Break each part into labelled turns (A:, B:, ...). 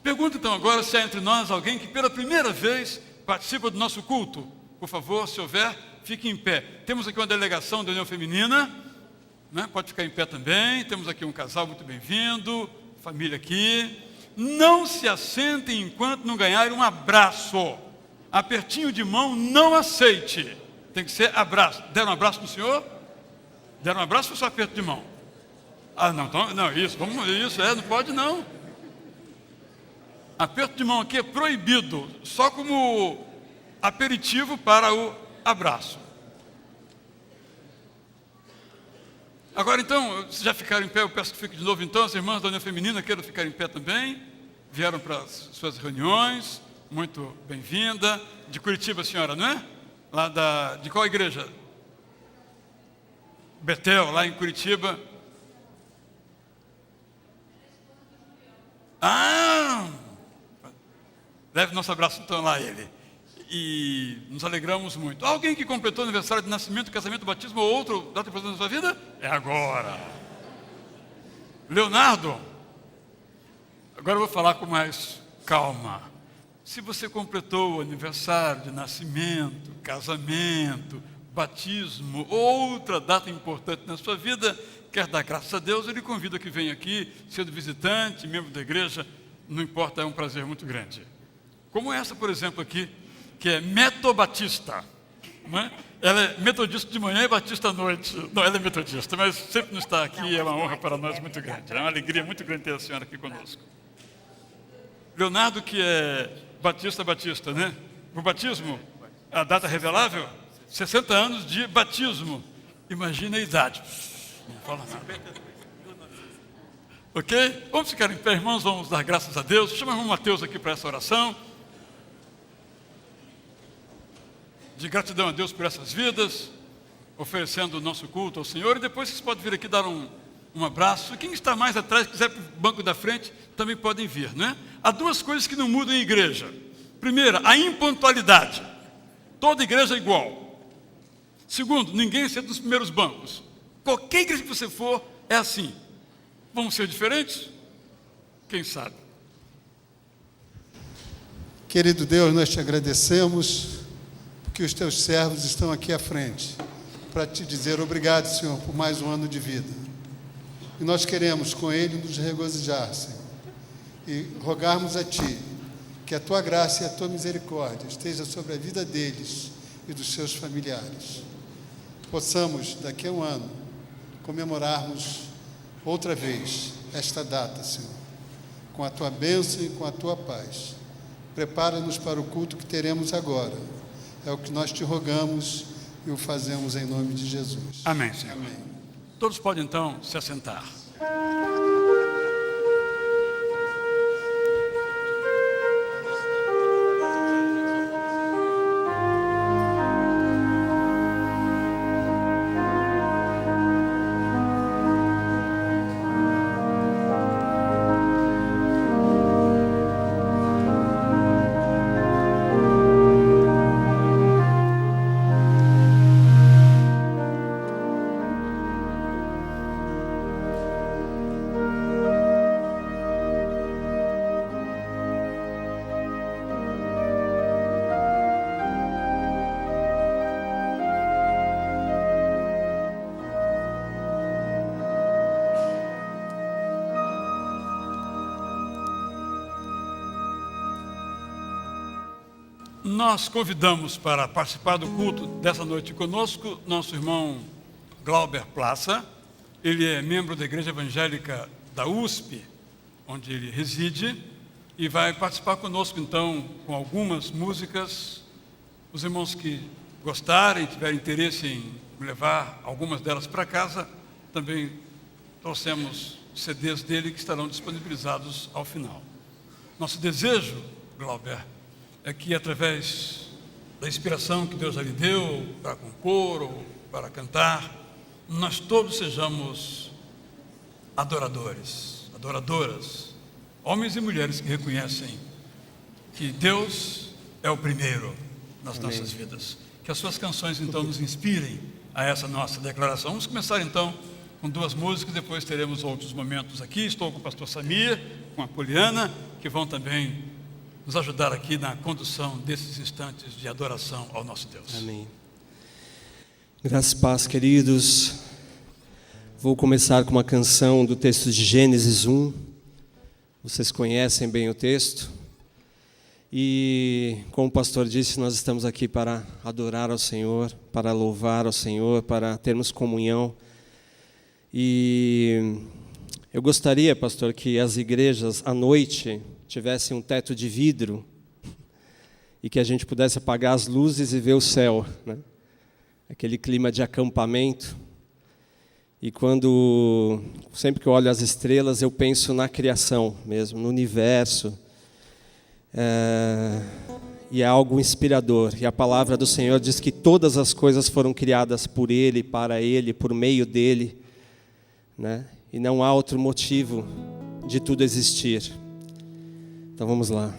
A: Pergunto então agora se há entre nós alguém que pela primeira vez participa do nosso culto. Por favor, se houver, fique em pé. Temos aqui uma delegação da União Feminina, né? Pode ficar em pé também. Temos aqui um casal muito bem-vindo, família aqui. Não se assentem enquanto não ganharem um abraço. Apertinho de mão não aceite. Tem que ser abraço. Deram um abraço no senhor? Deram um abraço ou só aperto de mão? Ah, não, então, não, isso, não pode não. Aperto de mão aqui é proibido, só como aperitivo para o abraço. Agora então, se já ficaram em pé, eu peço que fiquem de novo então. As irmãs da União Feminina queiram ficar em pé também. Vieram para as suas reuniões, muito bem-vinda. De Curitiba, a senhora, não é? De qual igreja? Betel, lá em Curitiba. Ah! Leve nosso abraço então lá a ele. E nos alegramos muito. Alguém que completou aniversário de nascimento, casamento, batismo ou outro data importante na sua vida? É agora. Leonardo, agora eu vou falar com mais calma. Se você completou o aniversário de nascimento, casamento, batismo, outra data importante na sua vida, quer dar graças a Deus, eu lhe convido a que venha aqui, sendo visitante, membro da igreja, não importa, é um prazer muito grande. Como essa, por exemplo, aqui, que é metobatista, não é? Ela é metodista de manhã e batista à noite. Não, ela é metodista, mas sempre não está aqui, é uma honra para nós muito grande. É uma alegria muito grande ter a senhora aqui conosco. Leonardo, que é batista, né? O batismo, a data revelável, 60 anos de batismo. Imagina a idade. Não fala nada. Ok? Vamos ficar em pé, irmãos, vamos dar graças a Deus. Chama o irmão Mateus aqui para essa oração. De gratidão a Deus por essas vidas, oferecendo o nosso culto ao Senhor. E depois vocês podem vir aqui dar um abraço. Quem está mais atrás, quiser para o banco da frente, também podem vir, né? Há duas coisas que não mudam em igreja. Primeira, a impontualidade. Toda igreja é igual. Segundo, ninguém senta nos primeiros bancos. Qualquer igreja que você for, é assim. Vamos ser diferentes? Quem sabe?
B: Querido Deus, nós te agradecemos porque os teus servos estão aqui à frente para te dizer obrigado, Senhor, por mais um ano de vida. E nós queremos com ele nos regozijar, Senhor, e rogarmos a Ti que a Tua graça e a Tua misericórdia esteja sobre a vida deles e dos seus familiares. Possamos, daqui a um ano, comemorarmos outra vez esta data, Senhor, com a Tua bênção e com a Tua paz. Prepara-nos para o culto que teremos agora. É o que nós te rogamos e o fazemos em nome de Jesus.
A: Amém, Senhor.
B: Amém.
A: Todos podem então se assentar. Nós convidamos para participar do culto dessa noite conosco nosso irmão Glauber Plaça. Ele é membro da Igreja Evangélica da USP, onde ele reside, e vai participar conosco então com algumas músicas. Os irmãos que gostarem, tiverem interesse em levar algumas delas para casa, também trouxemos CDs dele que estarão disponibilizados ao final. Nosso desejo, Glauber, é que através da inspiração que Deus já lhe deu para compor ou para cantar, nós todos sejamos adoradores, adoradoras, homens e mulheres que reconhecem que Deus é o primeiro nas nossas vidas. Que as suas canções então nos inspirem a essa nossa declaração. Vamos começar então com duas músicas, depois teremos outros momentos aqui. Estou com o pastor Samir, com a Poliana, que vão também nos ajudar aqui na condução desses instantes de adoração ao nosso Deus.
C: Amém. Graças e paz, queridos. Vou começar com uma canção do texto de Gênesis 1. Vocês conhecem bem o texto. E, como o pastor disse, nós estamos aqui para adorar ao Senhor, para louvar ao Senhor, para termos comunhão. E eu gostaria, pastor, que as igrejas à noite tivessem um teto de vidro e que a gente pudesse apagar as luzes e ver o céu, né? Aquele clima de acampamento. E sempre que eu olho as estrelas, eu penso na criação mesmo, no universo. E é algo inspirador. E a palavra do Senhor diz que todas as coisas foram criadas por Ele, para Ele, por meio dEle, né? E não há outro motivo de tudo existir. Então vamos lá.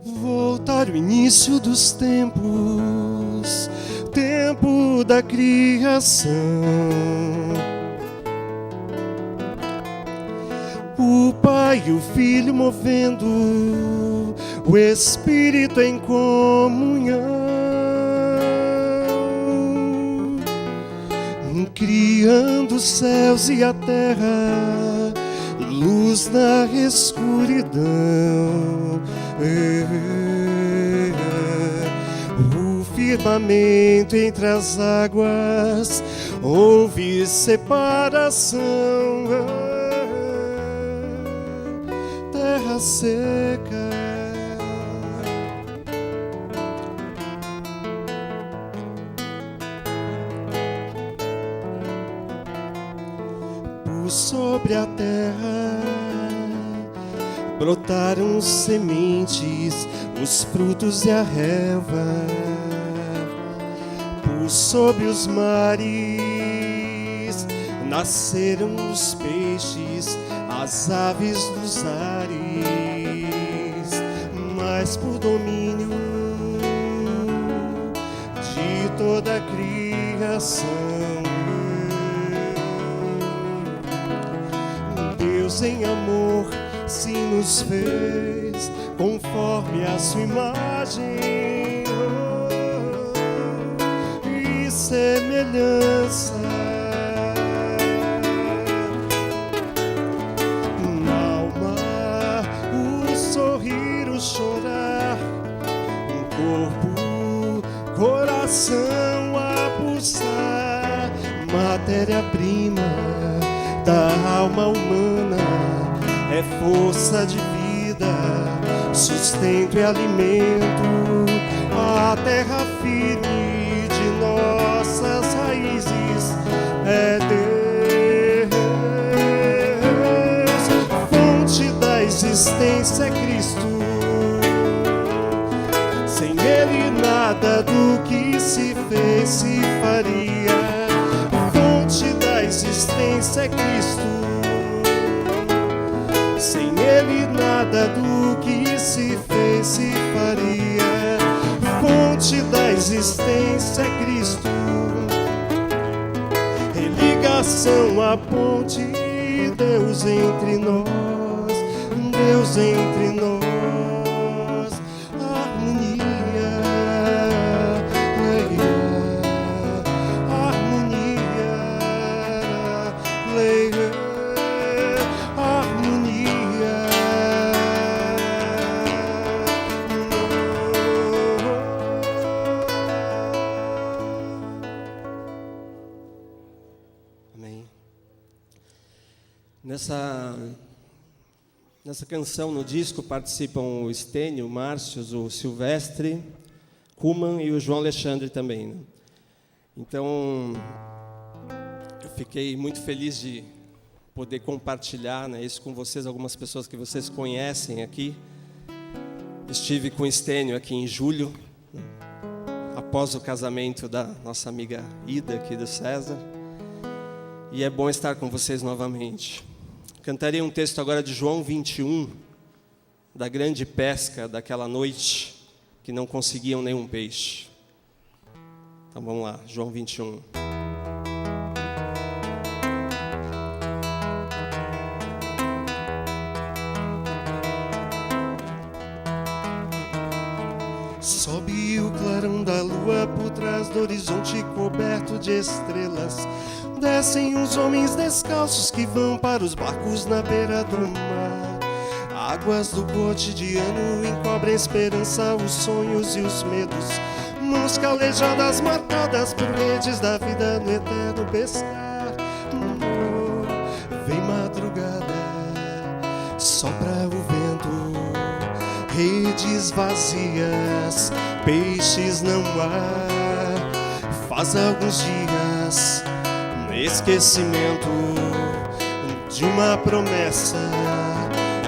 D: Voltar ao início dos tempos, tempo da criação. O Pai e o Filho movendo, o Espírito em comunhão, criando os céus e a terra, luz na escuridão. O firmamento entre as águas, houve separação. Terra seca, por sobre a terra brotaram sementes, os frutos e a relva. Por sobre os mares nasceram os peixes, as aves dos ares, mas por domínio de toda a criação, Deus em amor se nos fez conforme a sua imagem e semelhança. Chorar, um corpo, coração a pulsar, matéria-prima da alma humana, é força de vida, sustento e alimento, a terra firme de nossas raízes é Deus, fonte da existência é Cristo. Sem Ele nada do que se fez se faria. Fonte da existência é Cristo. Sem Ele nada do que se fez se faria. Fonte da existência é Cristo. Religação, a ponte, Deus entre nós, Deus entre nós.
C: Nessa canção, no disco, participam o Estênio, o Márcio, o Silvestre, Kuman e o João Alexandre também, né? Então, eu fiquei muito feliz de poder compartilhar, né, isso com vocês, algumas pessoas que vocês conhecem aqui. Estive com o Estênio aqui em julho, né, após o casamento da nossa amiga Ida, aqui do César. E é bom estar com vocês novamente. Cantarei um texto agora de João 21, da grande pesca daquela noite, que não conseguiam nenhum peixe. Então vamos lá, João 21.
D: Sobe o clarão da lua por trás do horizonte coberto de estrelas. Descem os homens descalços que vão para os barcos na beira do mar. Águas do cotidiano encobrem a esperança, os sonhos e os medos. Mãos calejadas marcadas por redes da vida no eterno pescar. Vem madrugada, sopra o vento. Redes vazias, peixes não há. Faz alguns dias esquecimento de uma promessa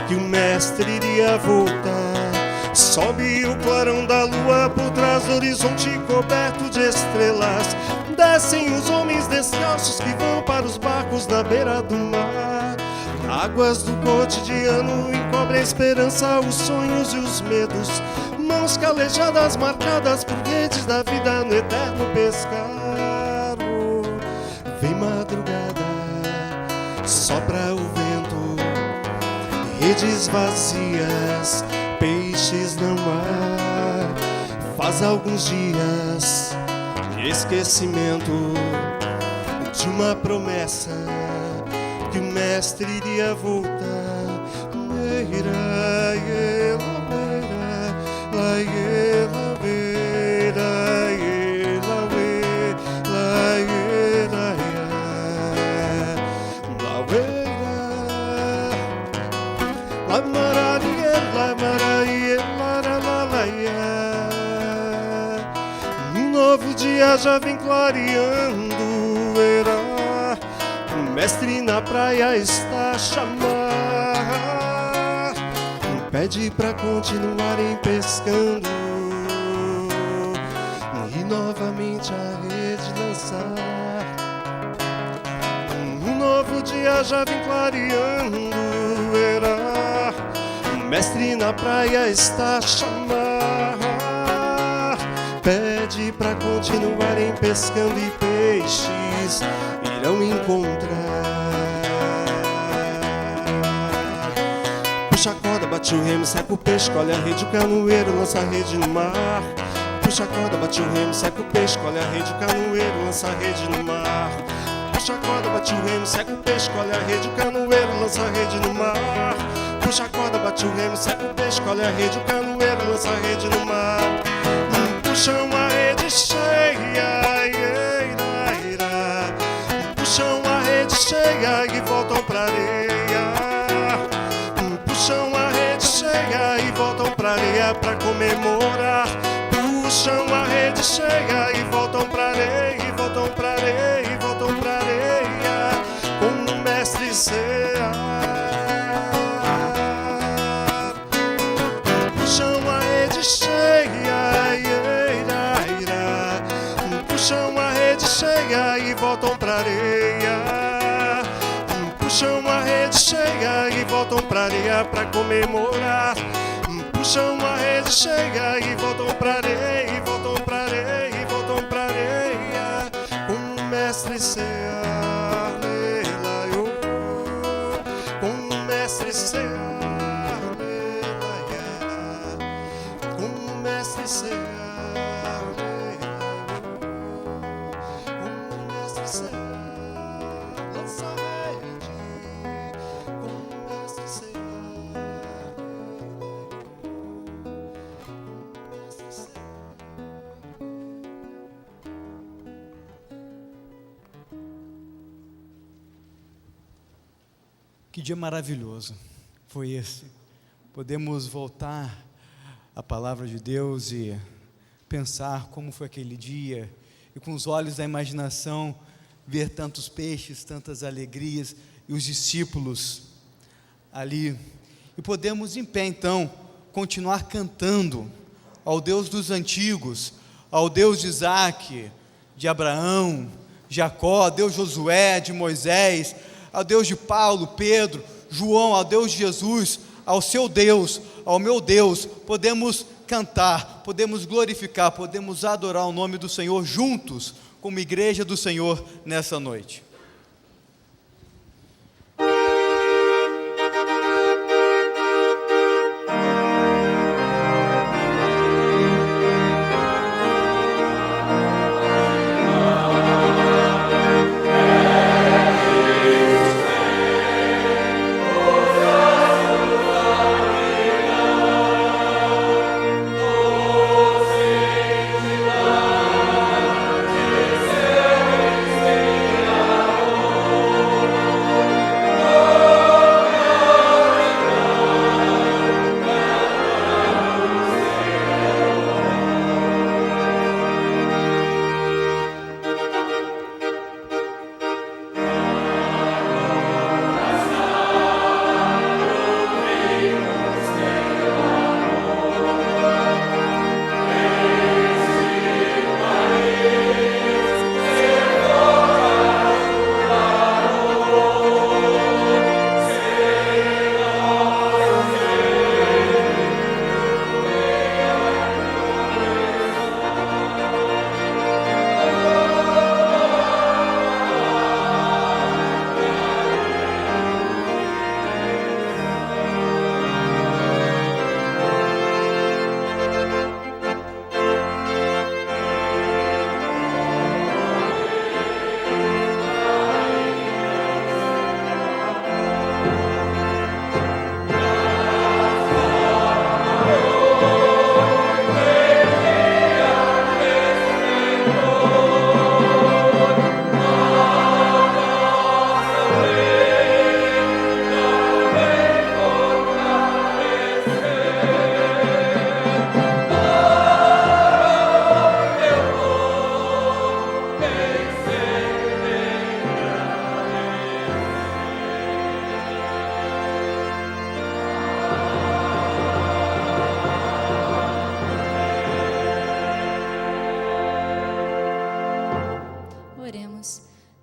D: que o mestre iria voltar. Sobe o clarão da lua por trás do horizonte coberto de estrelas. Descem os homens descalços que vão para os barcos na beira do mar. Águas do cotidiano encobrem a esperança, os sonhos e os medos. Mãos calejadas marcadas por redes da vida no eterno pescar. Vem madrugada, sopra o vento. Redes vazias, peixes não há. Faz alguns dias esquecimento de uma promessa que o mestre iria voltar. Um novo dia já vem clareando, era o mestre na praia está chamando. Pede pra continuarem pescando e novamente a rede lançar. Um novo dia já vem clareando, era o mestre na praia está chamando. Pede pra continuarem pescando e peixes irão encontrar. Puxa a corda, bate o remo, seca o peixe, colhe a rede, o canoeiro lança a rede no mar. Puxa a corda, bate o remo, seca o peixe, colhe a rede, o canoeiro lança a rede no mar. Puxa a corda, bate o remo, seca o peixe, colhe a rede, o canoeiro lança a rede no mar. Puxa a corda, bate o remo, seca o peixe, colhe a rede, o canoeiro lança a rede no mar. Puxam a rede cheia, puxam a rede cheia e voltam pra areia. Puxam a rede cheia e voltam pra areia pra comemorar. Puxam a rede cheia e voltam pra areia, e voltam pra areia, e voltam pra areia com o mestre Cear. Puxam a rede cheia, puxam a rede cheia e voltam pra areia. Puxam a rede cheia e voltam pra areia pra comemorar. Puxam a rede cheia e voltam pra areia, e voltam pra areia, e voltam pra areia com o mestre Cear. Com o mestre Cear, com o mestre Cear.
E: Que dia maravilhoso foi esse. Podemos voltar à palavra de Deus e pensar como foi aquele dia e com os olhos da imaginação ver tantos peixes, tantas alegrias e os discípulos ali. E podemos em pé então continuar cantando ao Deus dos antigos, ao Deus de Isaac, de Abraão, Jacó, Deus de Josué, de Moisés, ao Deus de Paulo, Pedro, João, ao Deus de Jesus, ao seu Deus, ao meu Deus, podemos cantar, podemos glorificar, podemos adorar o nome do Senhor juntos, como igreja do Senhor nessa noite.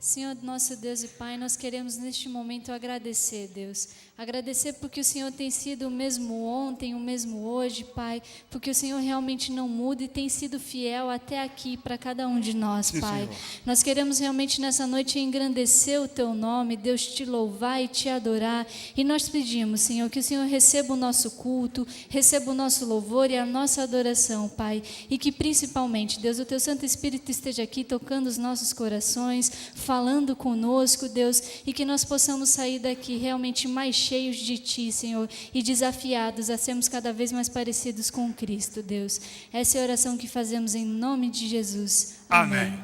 F: Senhor, nosso Deus e Pai, nós queremos neste momento agradecer, Deus. Agradecer porque o Senhor tem sido o mesmo ontem, o mesmo hoje, Pai. Porque o Senhor realmente não muda e tem sido fiel até aqui para cada um de nós,
B: Sim,
F: Pai.
B: Senhor.
F: Nós queremos realmente nessa noite engrandecer o Teu nome, Deus, te louvar e te adorar. E nós pedimos, Senhor, que o Senhor receba o nosso culto, receba o nosso louvor e a nossa adoração, Pai. E que principalmente, Deus, o Teu Santo Espírito esteja aqui tocando os nossos corações, falando conosco, Deus, e que nós possamos sair daqui realmente mais cheios de Ti, Senhor, e desafiados a sermos cada vez mais parecidos com Cristo, Deus. Essa é a oração que fazemos em nome de Jesus.
A: Amém.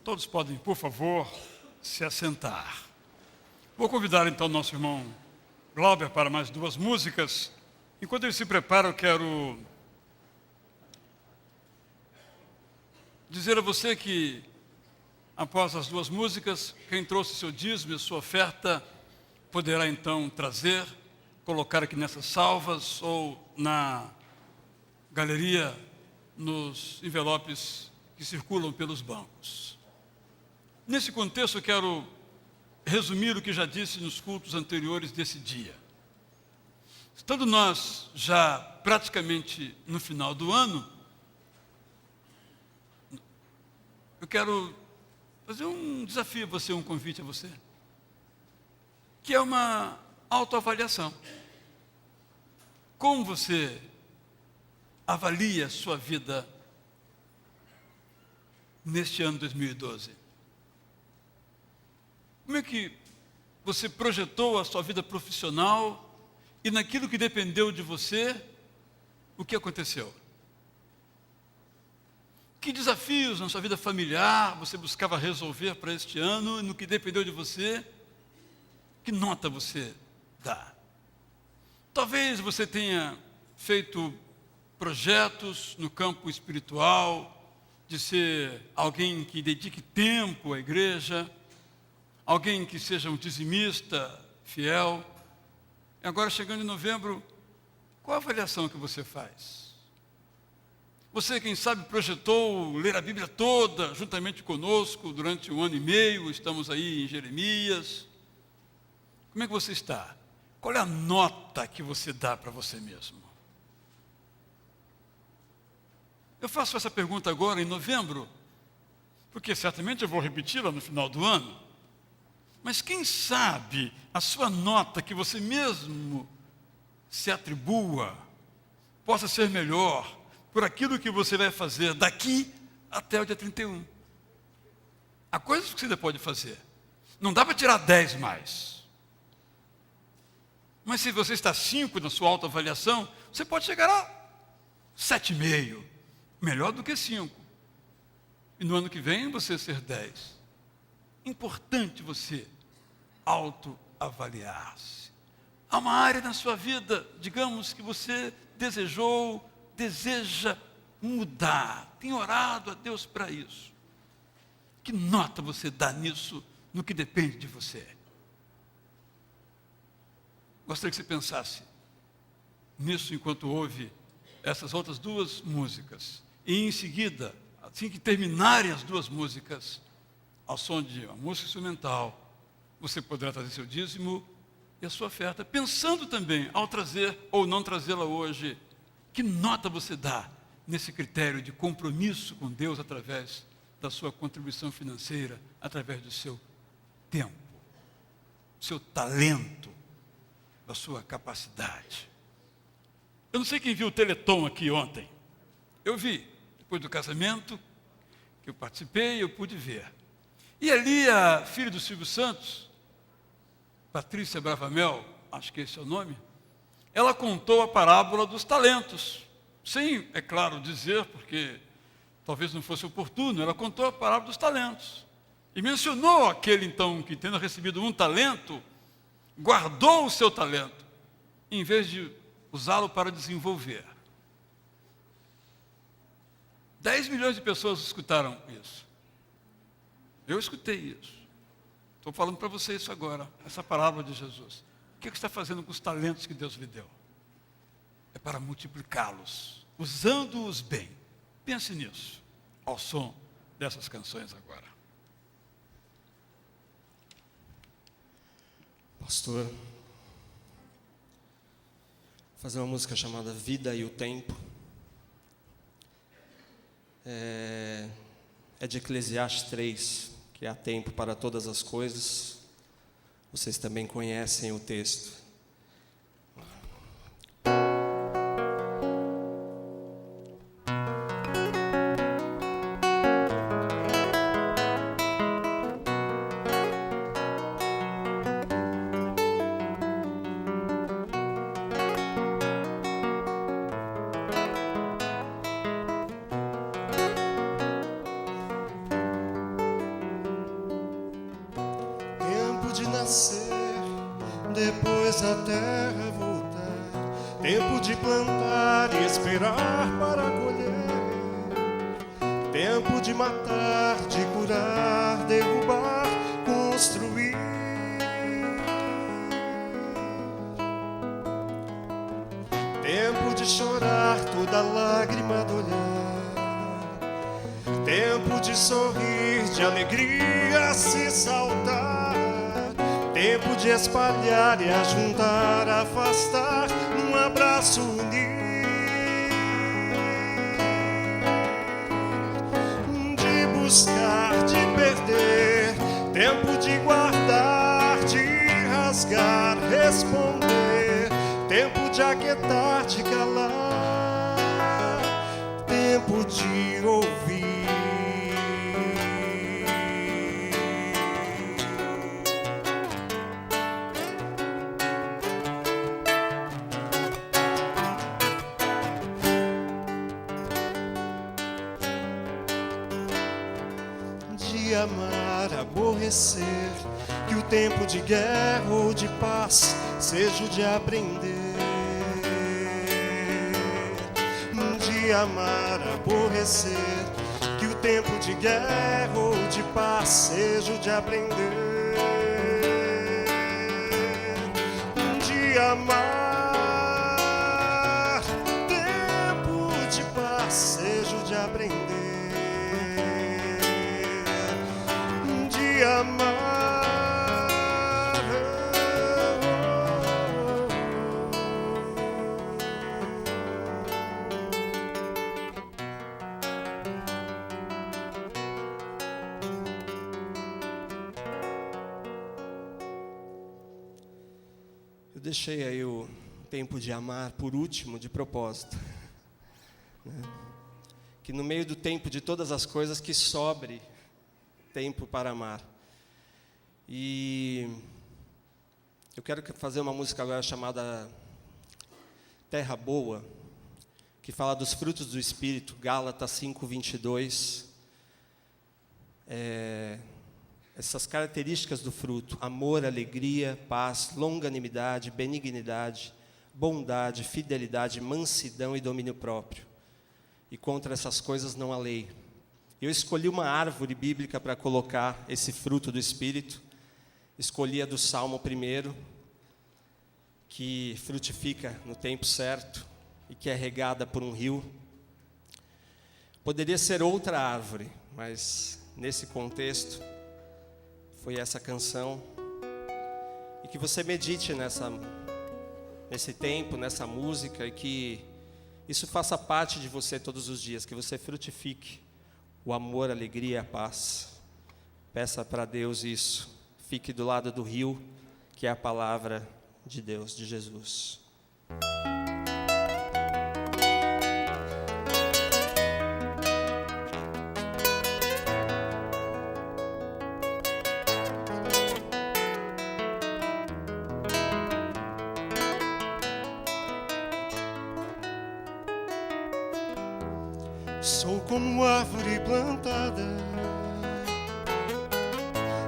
A: Todos podem, por favor, se assentar. Vou convidar então nosso irmão Glauber para mais duas músicas. Enquanto ele se prepara, eu quero dizer a você que, após as duas músicas, quem trouxe seu dízimo e sua oferta poderá então trazer, colocar aqui nessas salvas ou na galeria, nos envelopes que circulam pelos bancos. Nesse contexto, eu quero resumir o que já disse nos cultos anteriores desse dia. Estando nós já praticamente no final do ano, eu quero fazer um desafio a você, um convite a você, que é uma autoavaliação. Como você avalia a sua vida neste ano 2012? Como é que você projetou a sua vida profissional e naquilo que dependeu de você, o que aconteceu? Que desafios na sua vida familiar você buscava resolver para este ano e no que dependeu de você, que nota você dá? Talvez você tenha feito projetos no campo espiritual, de ser alguém que dedique tempo à igreja, alguém que seja um dizimista fiel. E agora, chegando em novembro, qual a avaliação que você faz? Você, quem sabe, projetou ler a Bíblia toda juntamente conosco durante 1 ano e meio, estamos aí em Jeremias. Como é que você está Qual é a nota que você dá para você mesmo? Eu faço essa pergunta agora em novembro, porque certamente eu vou repeti-la no final do ano. Mas quem sabe a sua nota que você mesmo se atribua possa ser melhor por aquilo que você vai fazer daqui até o dia 31. Há coisas que você ainda pode fazer. Não dá para tirar 10 mais. Mas se você está 5 na sua autoavaliação, você pode chegar a 7,5. Melhor do que 5. E no ano que vem você ser 10. Importante você autoavaliar-se. Há uma área na sua vida, digamos, que você desejou, deseja mudar. Tem orado a Deus para isso. Que nota você dá nisso, no que depende de você? Gostaria que você pensasse nisso enquanto ouve essas outras 2 músicas. E em seguida, assim que terminarem as 2 músicas, ao som de uma música instrumental, você poderá trazer seu dízimo e a sua oferta, pensando também, ao trazer ou não trazê-la hoje, que nota você dá nesse critério de compromisso com Deus através da sua contribuição financeira, através do seu tempo, do seu talento, da sua capacidade. Eu não sei quem viu o Teleton aqui ontem. Eu vi, depois do casamento, que eu participei, eu pude ver. E ali a filha do Silvio Santos, Patrícia Bravamel, acho que esse é o nome, ela contou a parábola dos talentos. Sem, é claro, dizer, porque talvez não fosse oportuno, ela contou a parábola dos talentos. E mencionou aquele, então, que tendo recebido 1 talento, guardou o seu talento, em vez de usá-lo para desenvolver. 10 milhões de pessoas escutaram isso. Eu escutei isso. Estou falando para você isso agora, essa parábola de Jesus. O que você está fazendo com os talentos que Deus lhe deu? É para multiplicá-los, usando-os bem. Pense nisso, ao som dessas canções agora.
C: Pastor, vou fazer uma música chamada Vida e o Tempo. É de Eclesiastes 3, que há tempo para todas as coisas. Vocês também conhecem o texto.
D: Depois a terra voltar, tempo de plantar e esperar para colher, tempo de matar, de curar, derrubar, construir, tempo de chorar toda lágrima do olhar, tempo de sorrir, de alegria se saltar, tempo de espalhar e ajuntar, afastar, num abraço unir, de buscar, de perder, tempo de guardar, de rasgar, responder, tempo de aquietar, de calar, tempo de ouvir. De amar, aborrecer, que o tempo de guerra ou de paz seja o de aprender. De amar, aborrecer, que o tempo de guerra ou de paz seja o de aprender. De amar, tempo de paz seja o de aprender. De amar,
C: deixei aí o tempo de amar por último, de propósito. Né? Que no meio do tempo de todas as coisas, que sobre tempo para amar. E eu quero fazer uma música agora chamada Terra Boa, que fala dos frutos do Espírito, Gálatas 5:22. Essas características do fruto: amor, alegria, paz, longanimidade, benignidade, bondade, fidelidade, mansidão e domínio próprio. E contra essas coisas não há lei. Eu escolhi uma árvore bíblica para colocar esse fruto do Espírito. Escolhi a do Salmo 1, que frutifica no tempo certo e que é regada por um rio. Poderia ser outra árvore, mas nesse contexto foi essa canção. E que você medite nesse tempo, nessa música, e que isso faça parte de você todos os dias, que você frutifique o amor, a alegria e a paz. Peça para Deus isso. Fique do lado do rio, que é a palavra de Deus, de Jesus.
D: Sou como árvore plantada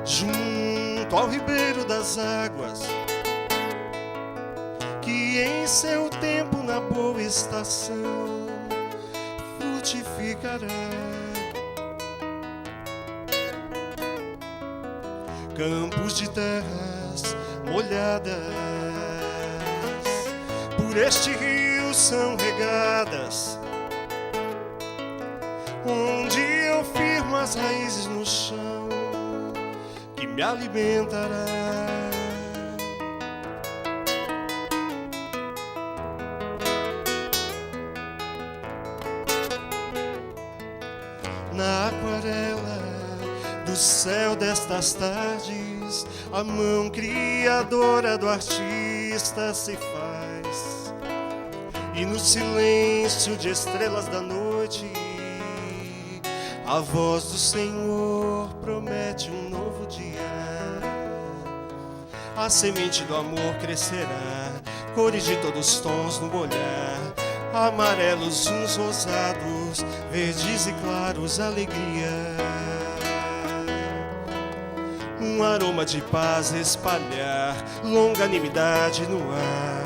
D: junto ao ribeiro das águas, que em seu tempo, na boa estação, frutificará. Campos de terras molhadas por este rio são regadas, onde eu firmo as raízes no chão, que me alimentará. Na aquarela do céu destas tardes, a mão criadora do artista se faz, e no silêncio de estrelas da noite, a voz do Senhor promete um novo dia. A semente do amor crescerá, cores de todos os tons no olhar, amarelos uns rosados, verdes e claros, alegria. Um aroma de paz espalhar, longanimidade no ar,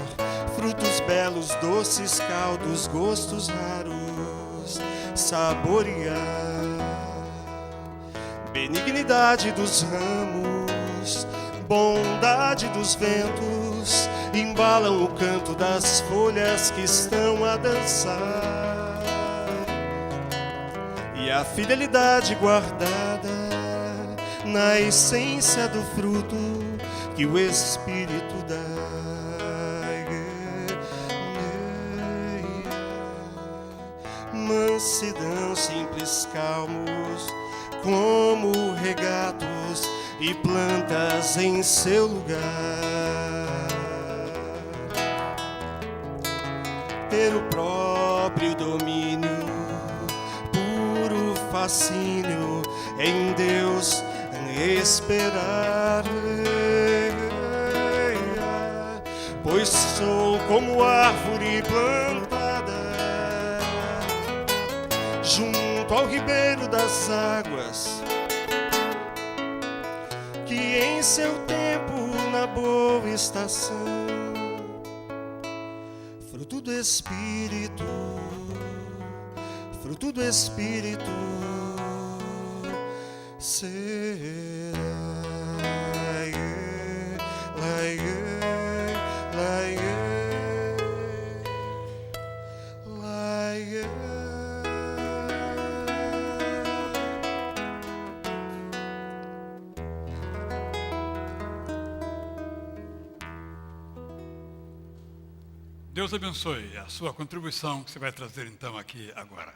D: frutos belos, doces caldos, gostos raros, saborear. Benignidade dos ramos, bondade dos ventos, embalam o canto das folhas que estão a dançar. E a fidelidade guardada na essência do fruto que o Espírito dá. Mansidão, simples, calmos, como regatos e plantas em seu lugar. Ter o próprio domínio, puro fascínio em Deus esperar. Pois sou como árvore plantada junto ao ribeiro das águas, que em seu tempo, na boa estação, fruto do Espírito, fruto do Espírito será.
A: Deus abençoe a sua contribuição que você vai trazer então aqui agora.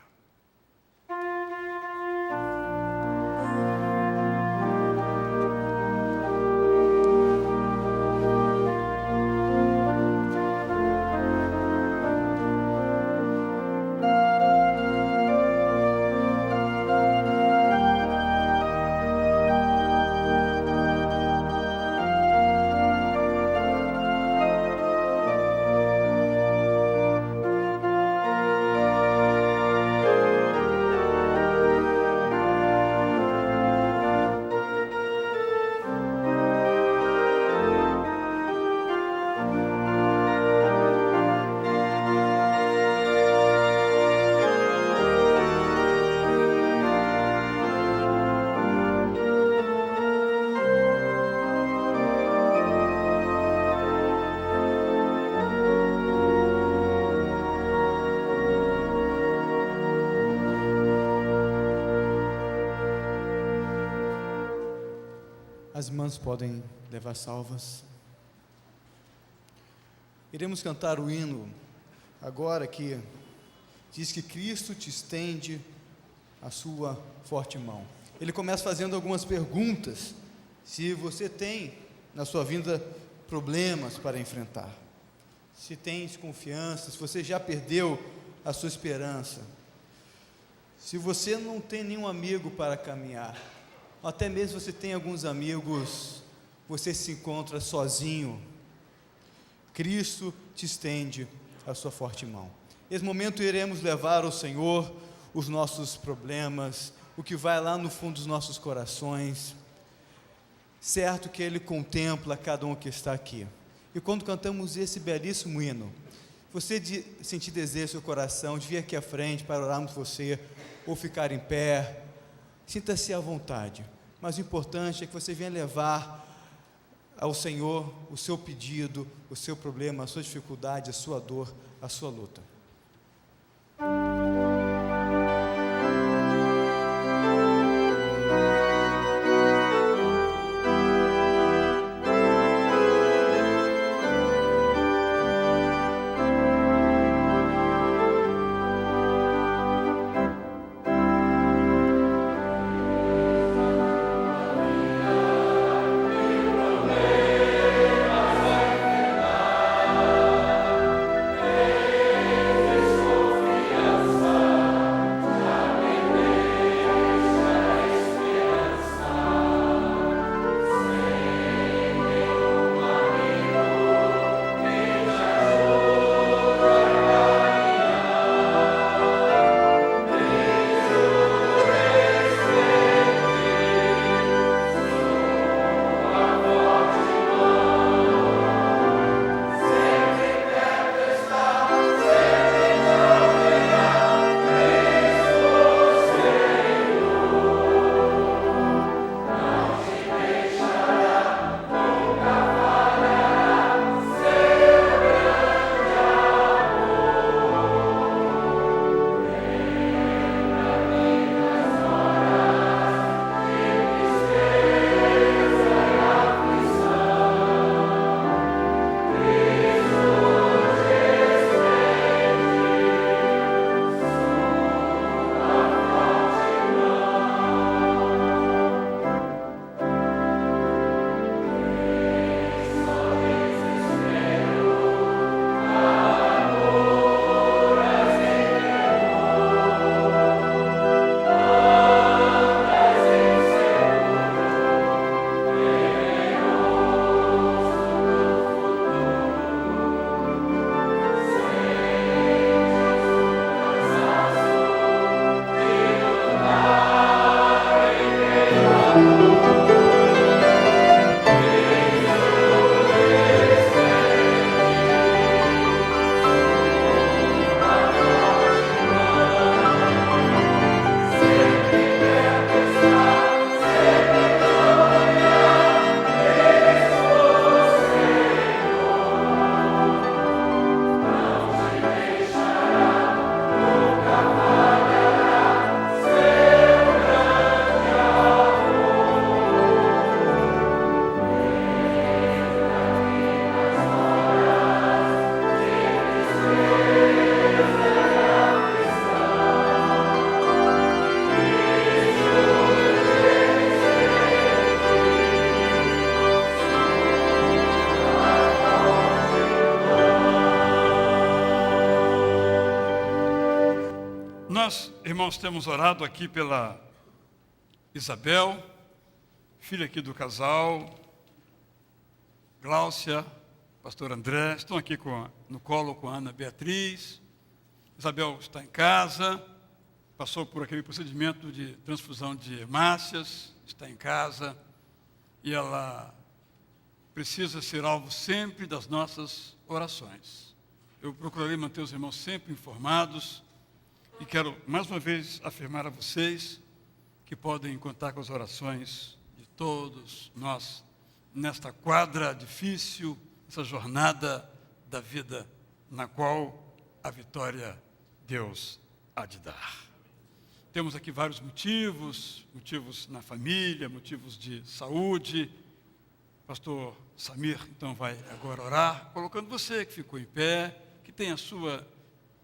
E: As irmãs podem levar salvas. Iremos cantar o hino agora que diz que Cristo te estende a sua forte mão. Ele começa fazendo algumas perguntas, se você tem na sua vida problemas para enfrentar, se tem desconfiança, se você já perdeu a sua esperança, se você não tem nenhum amigo para caminhar, ou até mesmo você tem alguns amigos, você se encontra sozinho, Cristo te estende a sua forte mão. Nesse momento iremos levar ao Senhor os nossos problemas, o que vai lá no fundo dos nossos corações, certo que Ele contempla cada um que está aqui. E quando cantamos esse belíssimo hino, você sentir desejo no seu coração de vir aqui à frente para orarmos por você, ou ficar em pé, sinta-se à vontade, mas o importante é que você venha levar ao Senhor o seu pedido, o seu problema, a sua dificuldade, a sua dor, a sua luta.
A: Nós, irmãos, temos orado aqui pela Isabel, filha aqui do casal, Gláucia, pastor André, estão aqui no colo com a Ana Beatriz. Isabel está em casa, passou por aquele procedimento de transfusão de hemácias, está em casa, e ela precisa ser alvo sempre das nossas orações. Eu procurarei manter os irmãos sempre informados, e quero mais uma vez afirmar a vocês que podem contar com as orações de todos nós nesta quadra difícil, essa jornada da vida na qual a vitória Deus há de dar. Temos aqui vários motivos na família, motivos de saúde, pastor Samir, então, vai agora orar, colocando você que ficou em pé, que tem a sua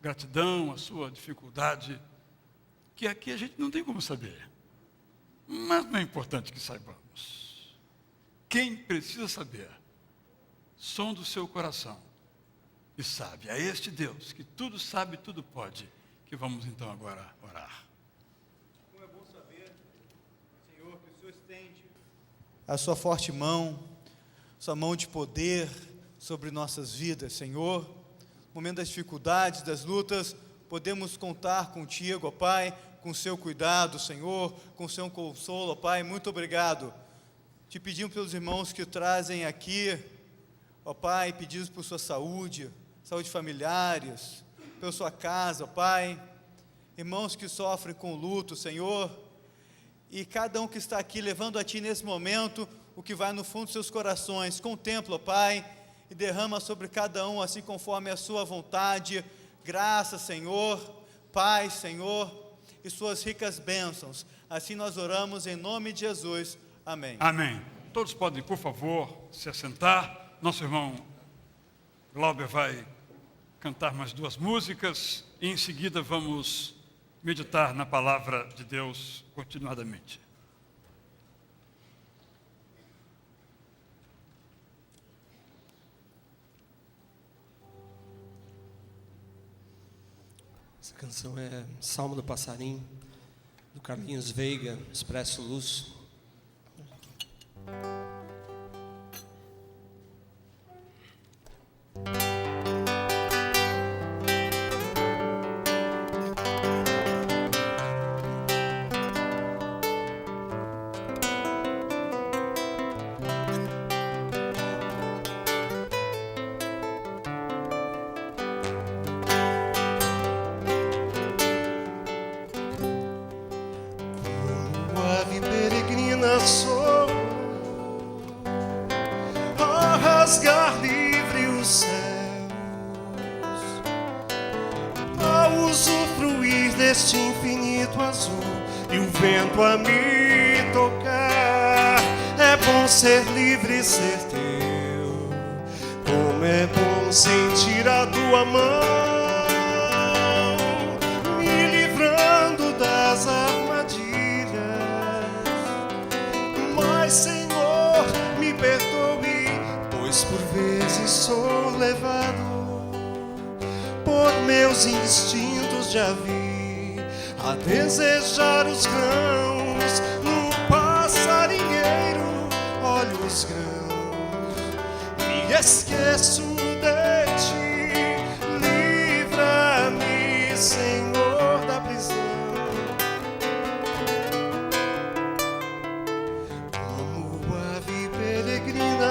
A: gratidão, a sua dificuldade, que aqui a gente não tem como saber. Mas não é importante que saibamos. Quem precisa saber, som do seu coração, e sabe, a este Deus, que tudo sabe e tudo pode, que vamos então agora orar.
E: Como é bom saber, Senhor, que o Senhor estende a sua forte mão, sua mão de poder sobre nossas vidas, Senhor. No momento das dificuldades, das lutas, podemos contar contigo, ó Pai, com o seu cuidado, Senhor, com o seu consolo, ó Pai. Muito obrigado. Te pedimos pelos irmãos que trazem aqui, ó Pai, pedimos por sua saúde familiares, pela sua casa, ó Pai. Irmãos que sofrem com luto, Senhor, e cada um que está aqui levando a Ti nesse momento o que vai no fundo dos seus corações, contempla, ó Pai, e derrama sobre cada um, assim conforme a sua vontade, graça, Senhor, paz, Senhor, e suas ricas bênçãos. Assim nós oramos em nome de Jesus. Amém.
A: Amém. Todos podem, por favor, se assentar. Nosso irmão Glauber vai cantar mais 2 músicas e em seguida vamos meditar na palavra de Deus continuadamente.
C: Essa canção é Salmo do Passarinho, do Carlinhos Veiga, Expresso Luz.
D: Sou a rasgar livre os céus, a usufruir deste infinito azul e o vento a me tocar. É bom ser livre e ser teu, como é bom sentir a tua mão me livrando das armadilhas. Mas, Senhor, me perdoe, pois por vezes sou levado por meus instintos, já vi, a desejar os grãos no passarinheiro. Olho os grãos, me esqueço de ti, livra-me, Senhor, da prisão.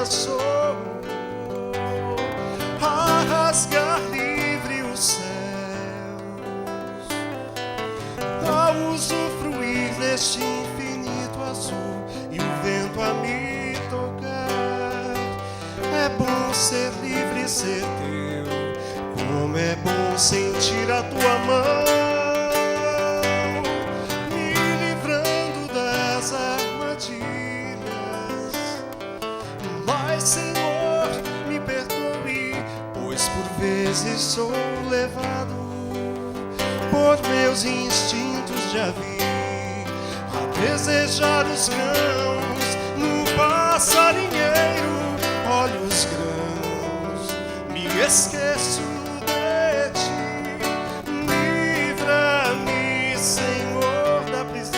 D: Sou a rasgar livre os céus, a usufruir deste infinito azul e o vento a me tocar. É bom ser livre e ser teu, como é bom sentir a tua mão me livrando das armadilhas. Mas, Senhor, me perdoe, pois por vezes sou levado por meus instintos, já vi, a desejar os grãos no passarinheiro. Olho os grãos, me esqueço de ti, livra-me, Senhor, da prisão.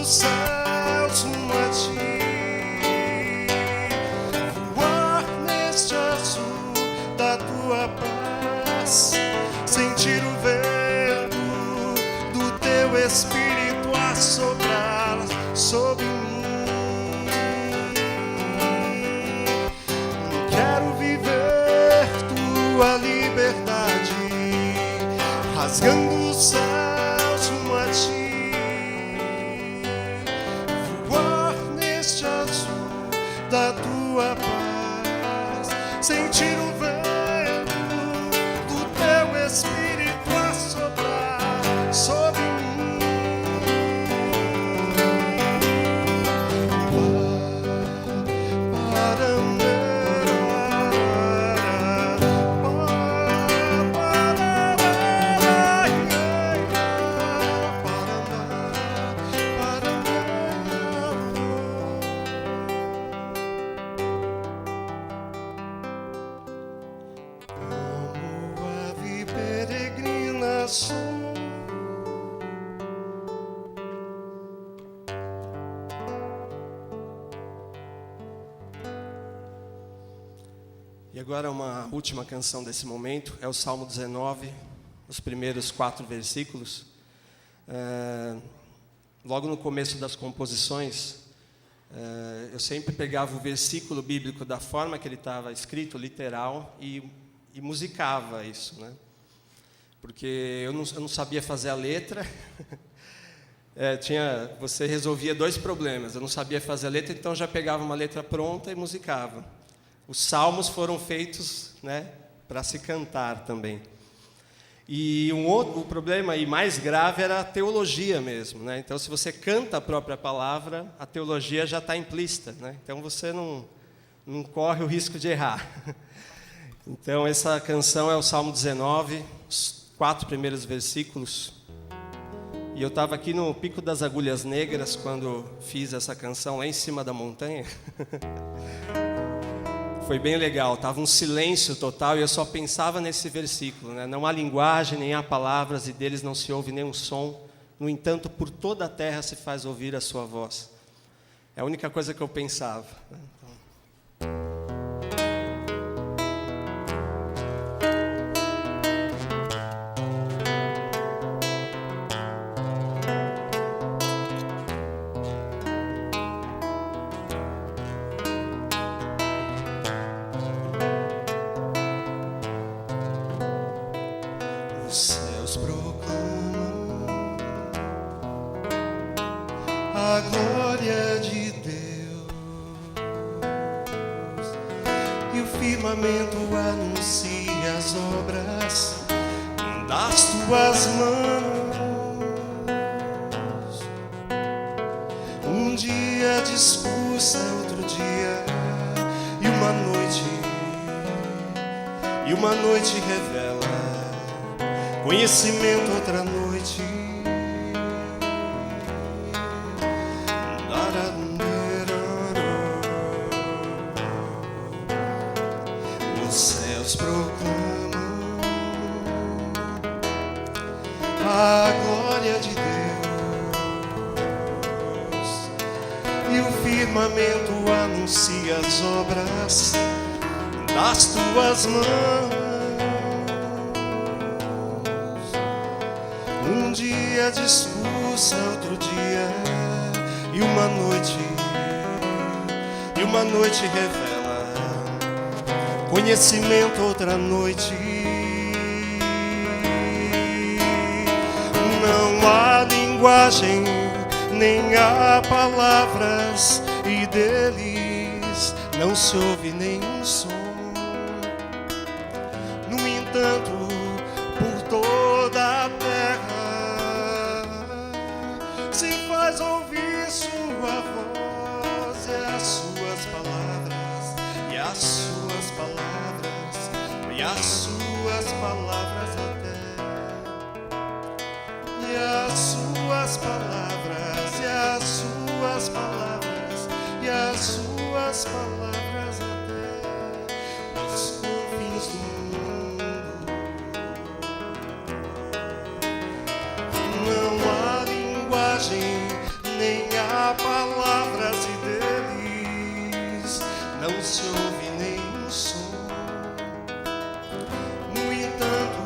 D: Céus rumo a ti, voar neste azul da tua paz, sentir o vento do teu Espírito a soprar sobre mim. Quero viver tua liberdade, rasgando os céus rumo a ti. Da tua paz, sentir o vento
C: agora uma última canção desse momento, é o Salmo 19, os primeiros 4 versículos. Logo no começo das composições, eu sempre pegava o versículo bíblico da forma que ele estava escrito, literal, e musicava isso, né? Porque eu não sabia fazer a letra. Você resolvia 2 problemas. Eu não sabia fazer a letra, então já pegava uma letra pronta e musicava. Os salmos foram feitos, né, para se cantar também. E o problema aí mais grave era a teologia mesmo, né? Então, se você canta a própria palavra, a teologia já está implícita, né? Então, você não corre o risco de errar. Então, essa canção é o Salmo 19, os 4 primeiros versículos. E eu estava aqui no Pico das Agulhas Negras quando fiz essa canção lá em cima da montanha. Foi bem legal, estava um silêncio total e eu só pensava nesse versículo, né? Não há linguagem, nem há palavras e deles não se ouve nenhum som. No entanto, por toda a terra se faz ouvir a sua voz. É a única coisa que eu pensava, né?
D: Os céus proclamam a glória de Deus, e o firmamento anuncia as obras das tuas mãos. Um dia discursa, outro dia, e uma noite revela conhecimento, outra noite. Os céus proclamam a glória de Deus, e o firmamento anuncia as obras das tuas mãos. Um dia discursa, outro dia, e uma noite revela conhecimento, outra noite. Não há linguagem, nem há palavras, e deles não se ouve nenhum som. No entanto, por toda a terra se faz ouvir sua voz, e as suas palavras, e as suas palavras, e as suas palavras até, e as suas palavras, e as suas palavras, e as suas palavras até os confins do mundo. Não há linguagem, nem há palavras, e deles não se ouve nenhum som. No entanto,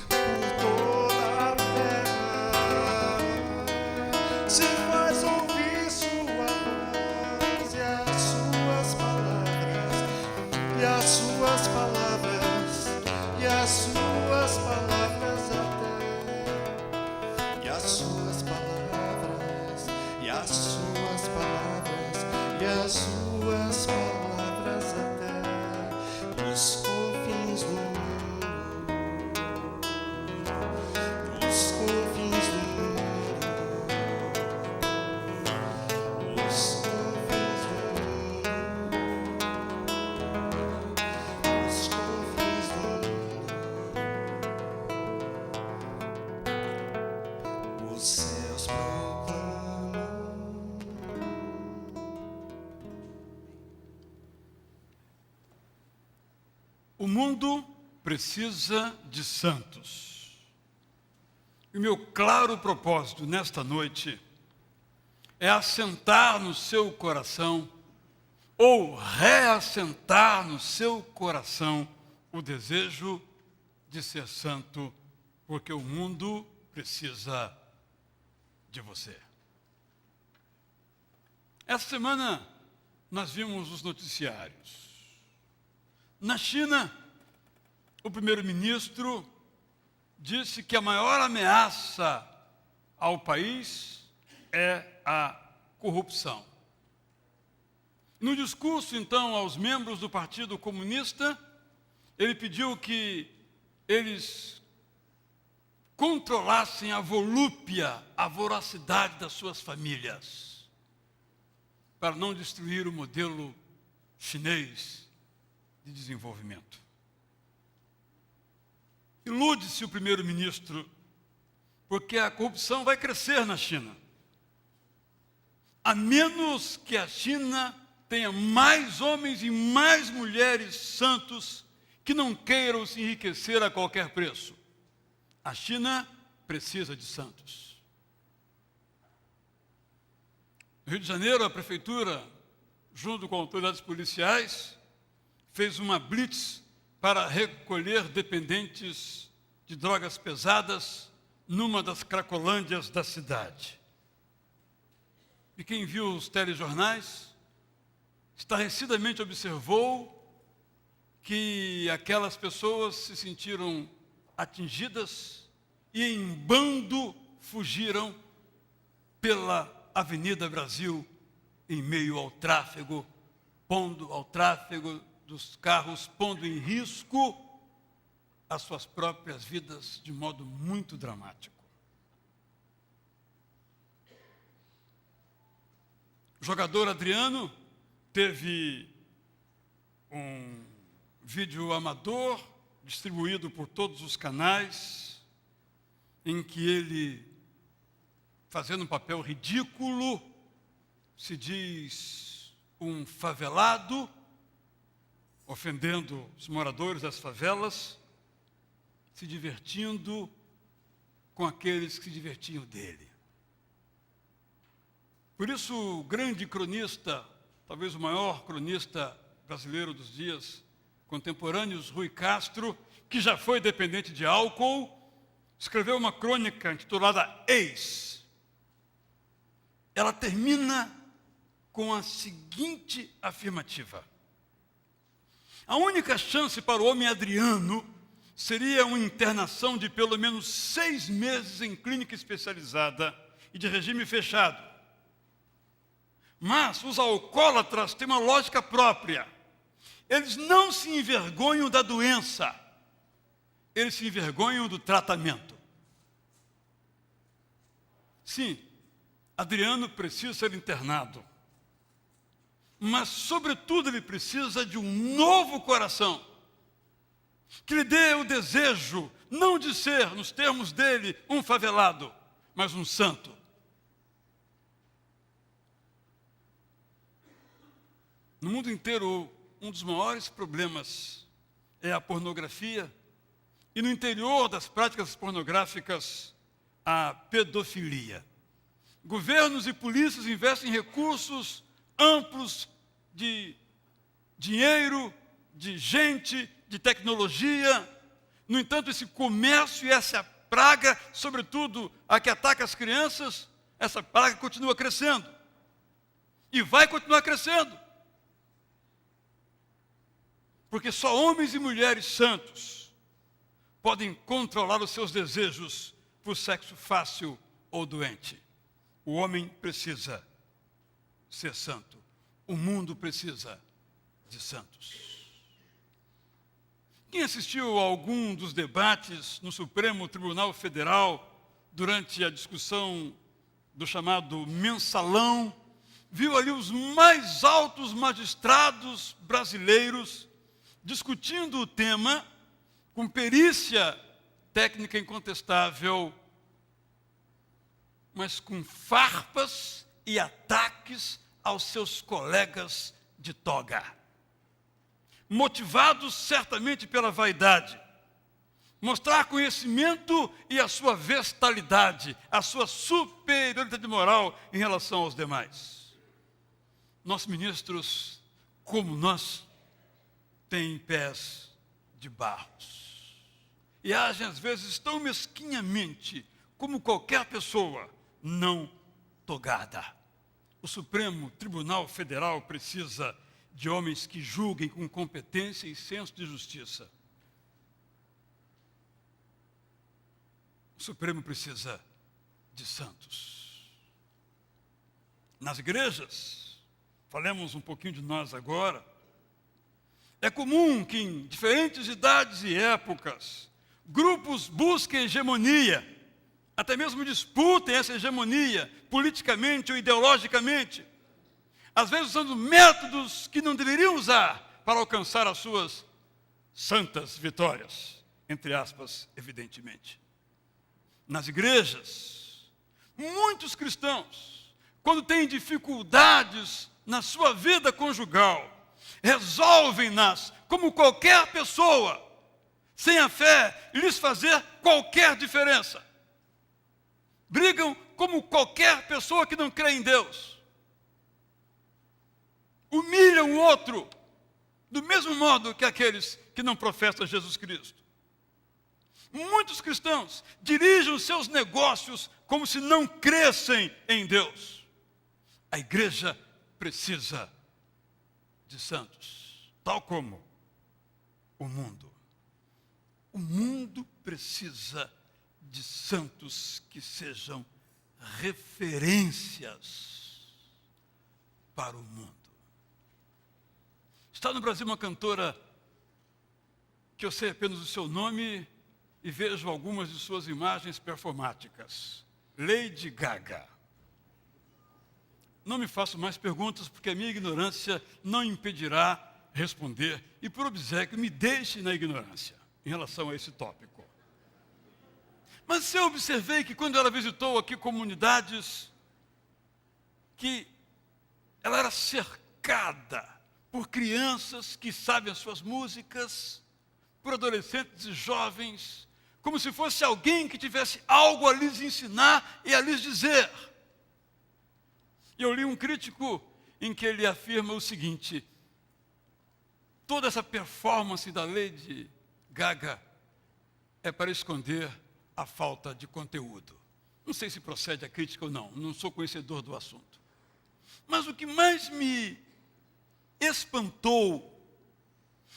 D: por toda a terra se faz ouvir sua voz, e as suas palavras, e as suas palavras, e as suas palavras até, e as suas palavras, e as suas palavras, e as suas palavras até os confins do mundo, os confins do mundo, os confins do mundo, os confins do mundo. Os céus proclamam.
A: O mundo precisa de santos. E o meu claro propósito nesta noite é assentar no seu coração ou reassentar no seu coração o desejo de ser santo, porque o mundo precisa de você. Essa semana nós vimos os noticiários. Na China, o primeiro-ministro disse que a maior ameaça ao país é a corrupção. No discurso, então, aos membros do Partido Comunista, ele pediu que eles controlassem a volúpia, a voracidade das suas famílias, para não destruir o modelo chinês de desenvolvimento. Ilude-se o primeiro-ministro, porque a corrupção vai crescer na China. A menos que a China tenha mais homens e mais mulheres santos que não queiram se enriquecer a qualquer preço. A China precisa de santos. No Rio de Janeiro, a prefeitura, junto com autoridades policiais, fez uma blitz para recolher dependentes de drogas pesadas numa das cracolândias da cidade. E quem viu os telejornais, estarrecidamente observou que aquelas pessoas se sentiram atingidas e em bando fugiram pela Avenida Brasil em meio ao tráfego, dos carros, pondo em risco as suas próprias vidas de modo muito dramático. O jogador Adriano teve um vídeo amador distribuído por todos os canais, em que ele, fazendo um papel ridículo, se diz um favelado, ofendendo os moradores das favelas, se divertindo com aqueles que se divertiam dele. Por isso, o grande cronista, talvez o maior cronista brasileiro dos dias contemporâneos, Rui Castro, que já foi dependente de álcool, escreveu uma crônica intitulada Ex. Ela termina com a seguinte afirmativa: a única chance para o homem Adriano seria uma internação de pelo menos 6 meses em clínica especializada e de regime fechado. Mas os alcoólatras têm uma lógica própria. Eles não se envergonham da doença, eles se envergonham do tratamento. Sim, Adriano precisa ser internado, mas, sobretudo, ele precisa de um novo coração, que lhe dê o desejo, não de ser, nos termos dele, um favelado, mas um santo. No mundo inteiro, um dos maiores problemas é a pornografia, e no interior das práticas pornográficas, a pedofilia. Governos e polícias investem recursos amplos de dinheiro, de gente, de tecnologia. No entanto, esse comércio e essa praga, sobretudo a que ataca as crianças, essa praga continua crescendo. E vai continuar crescendo. Porque só homens e mulheres santos podem controlar os seus desejos por sexo fácil ou doente. O homem precisa ser santo. O mundo precisa de santos. Quem assistiu a algum dos debates no Supremo Tribunal Federal durante a discussão do chamado mensalão, viu ali os mais altos magistrados brasileiros discutindo o tema com perícia técnica incontestável, mas com farpas e ataques aos seus colegas de toga. Motivados certamente pela vaidade, mostrar conhecimento e a sua vestalidade, a sua superioridade moral em relação aos demais. Nossos ministros como nós, têm pés de barros. E agem às vezes tão mesquinhamente como qualquer pessoa não togada. O Supremo Tribunal Federal precisa de homens que julguem com competência e senso de justiça. O Supremo precisa de santos. Nas igrejas, falemos um pouquinho de nós agora, é comum que em diferentes idades e épocas, grupos busquem hegemonia, até mesmo disputem essa hegemonia, politicamente ou ideologicamente, às vezes usando métodos que não deveriam usar para alcançar as suas santas vitórias, entre aspas, evidentemente. Nas igrejas, muitos cristãos, quando têm dificuldades na sua vida conjugal, resolvem-nas como qualquer pessoa, sem a fé lhes fazer qualquer diferença. Brigam como qualquer pessoa que não crê em Deus. Humilham o outro, do mesmo modo que aqueles que não professam Jesus Cristo. Muitos cristãos dirigem os seus negócios como se não crescem em Deus. A igreja precisa de santos, tal como o mundo. O mundo precisa de santos que sejam referências para o mundo. Está no Brasil uma cantora que eu sei apenas o seu nome e vejo algumas de suas imagens performáticas. Lady Gaga. Não me faço mais perguntas, porque a minha ignorância não impedirá responder. E por obséquio, me deixe na ignorância em relação a esse tópico. Mas eu observei que quando ela visitou aqui comunidades, que ela era cercada por crianças que sabem as suas músicas, por adolescentes e jovens, como se fosse alguém que tivesse algo a lhes ensinar e a lhes dizer. E eu li um crítico em que ele afirma o seguinte: toda essa performance da Lady Gaga é para esconder a falta de conteúdo. Não sei se procede a crítica ou não sou conhecedor do assunto. Mas o que mais me espantou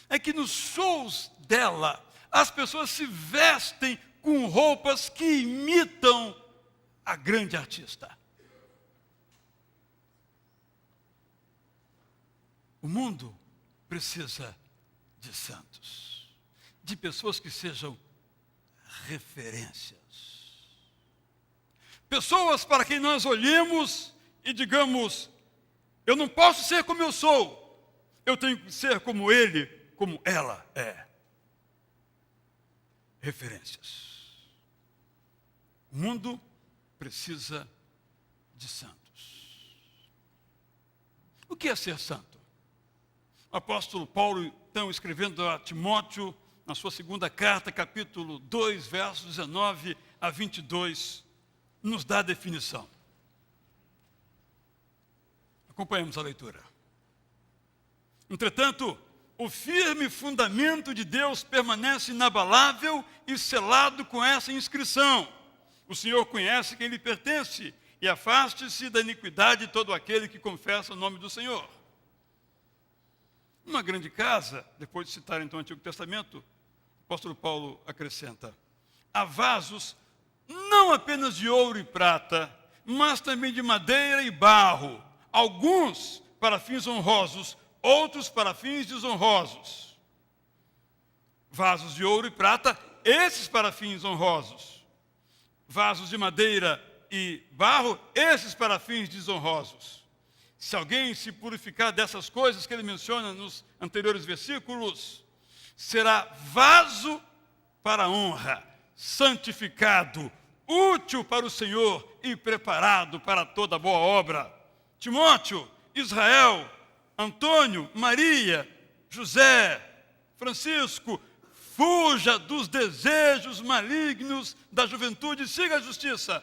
A: é que nos shows dela, as pessoas se vestem com roupas que imitam a grande artista. O mundo precisa de santos, de pessoas que sejam referências. Pessoas para quem nós olhemos e digamos: eu não posso ser como eu sou, eu tenho que ser como ele, como ela é. Referências. O mundo precisa de santos. O que é ser santo? O apóstolo Paulo, então, escrevendo a Timóteo, na sua segunda carta, capítulo 2, versos 19 a 22, nos dá a definição. Acompanhemos a leitura. Entretanto, o firme fundamento de Deus permanece inabalável e selado com essa inscrição: o Senhor conhece quem lhe pertence, e afaste-se da iniquidade todo aquele que confessa o nome do Senhor. Numa grande casa, depois de citar então o Antigo Testamento, o apóstolo Paulo acrescenta: há vasos não apenas de ouro e prata, mas também de madeira e barro, alguns para fins honrosos, outros para fins desonrosos. Vasos de ouro e prata, esses para fins honrosos. Vasos de madeira e barro, esses para fins desonrosos. Se alguém se purificar dessas coisas que ele menciona nos anteriores versículos, será vaso para a honra, santificado, útil para o Senhor e preparado para toda boa obra. Timóteo, Israel, Antônio, Maria, José, Francisco, fuja dos desejos malignos da juventude e siga a justiça,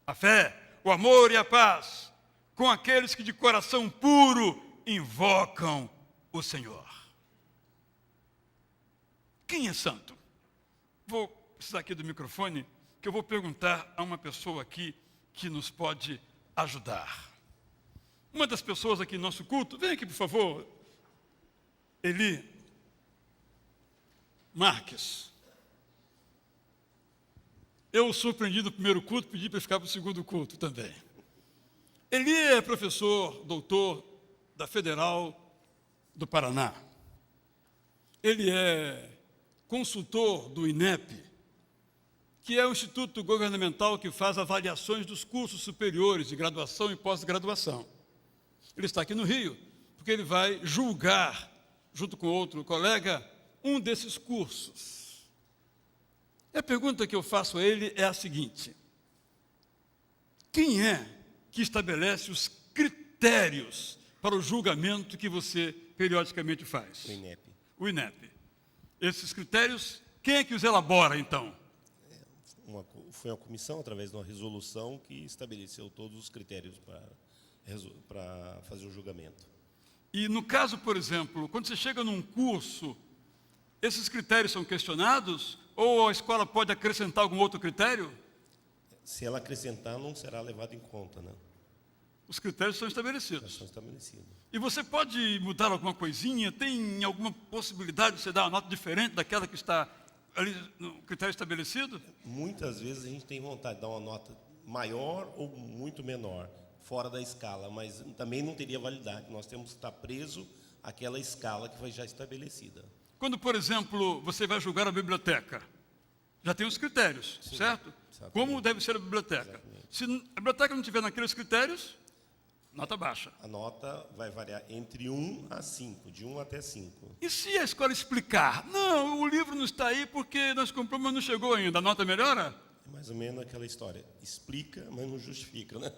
A: a fé, o amor e a paz com aqueles que de coração puro invocam o Senhor. Quem é santo? Vou precisar aqui do microfone, que eu vou perguntar a uma pessoa aqui que nos pode ajudar. Uma das pessoas aqui no nosso culto, vem aqui por favor, Eli Marques. Eu o surpreendi no primeiro culto, pedi para ficar para o segundo culto também. Eli é professor, doutor da Federal do Paraná. Ele é consultor do INEP, que é o instituto governamental que faz avaliações dos cursos superiores de graduação e pós-graduação. Ele está aqui no Rio, porque ele vai julgar, junto com outro colega, um desses cursos. E a pergunta que eu faço a ele é a seguinte: quem é que estabelece os critérios para o julgamento que você periodicamente faz?
D: O INEP.
A: O INEP. Esses critérios, quem é que os elabora, então?
D: Foi uma comissão, através de uma resolução, que estabeleceu todos os critérios para fazer o julgamento.
A: E no caso, por exemplo, quando você chega num curso, esses critérios são questionados? Ou a escola pode acrescentar algum outro critério?
D: Se ela acrescentar, não será levado em conta, né?
A: Os critérios são
D: Já
A: estabelecidos.
D: são estabelecidos.
A: E você pode mudar alguma coisinha? Tem alguma possibilidade de você dar uma nota diferente daquela que está ali no critério estabelecido?
D: Muitas vezes a gente tem vontade de dar uma nota maior ou muito menor, fora da escala, mas também não teria validade. Nós temos que estar preso àquela escala que foi já estabelecida.
A: Quando, por exemplo, você vai julgar a biblioteca, já tem os critérios,
D: Sim,
A: certo?
D: exatamente.
A: Como deve ser a biblioteca.
D: Exatamente.
A: Se a biblioteca não tiver naqueles critérios, nota baixa.
D: A nota vai variar entre 1 a 5, de 1 até 5.
A: E se a escola explicar? Não, o livro não está aí porque nós compramos, mas não chegou ainda. A nota melhora?
D: É mais ou menos aquela história. Explica, mas não justifica, né?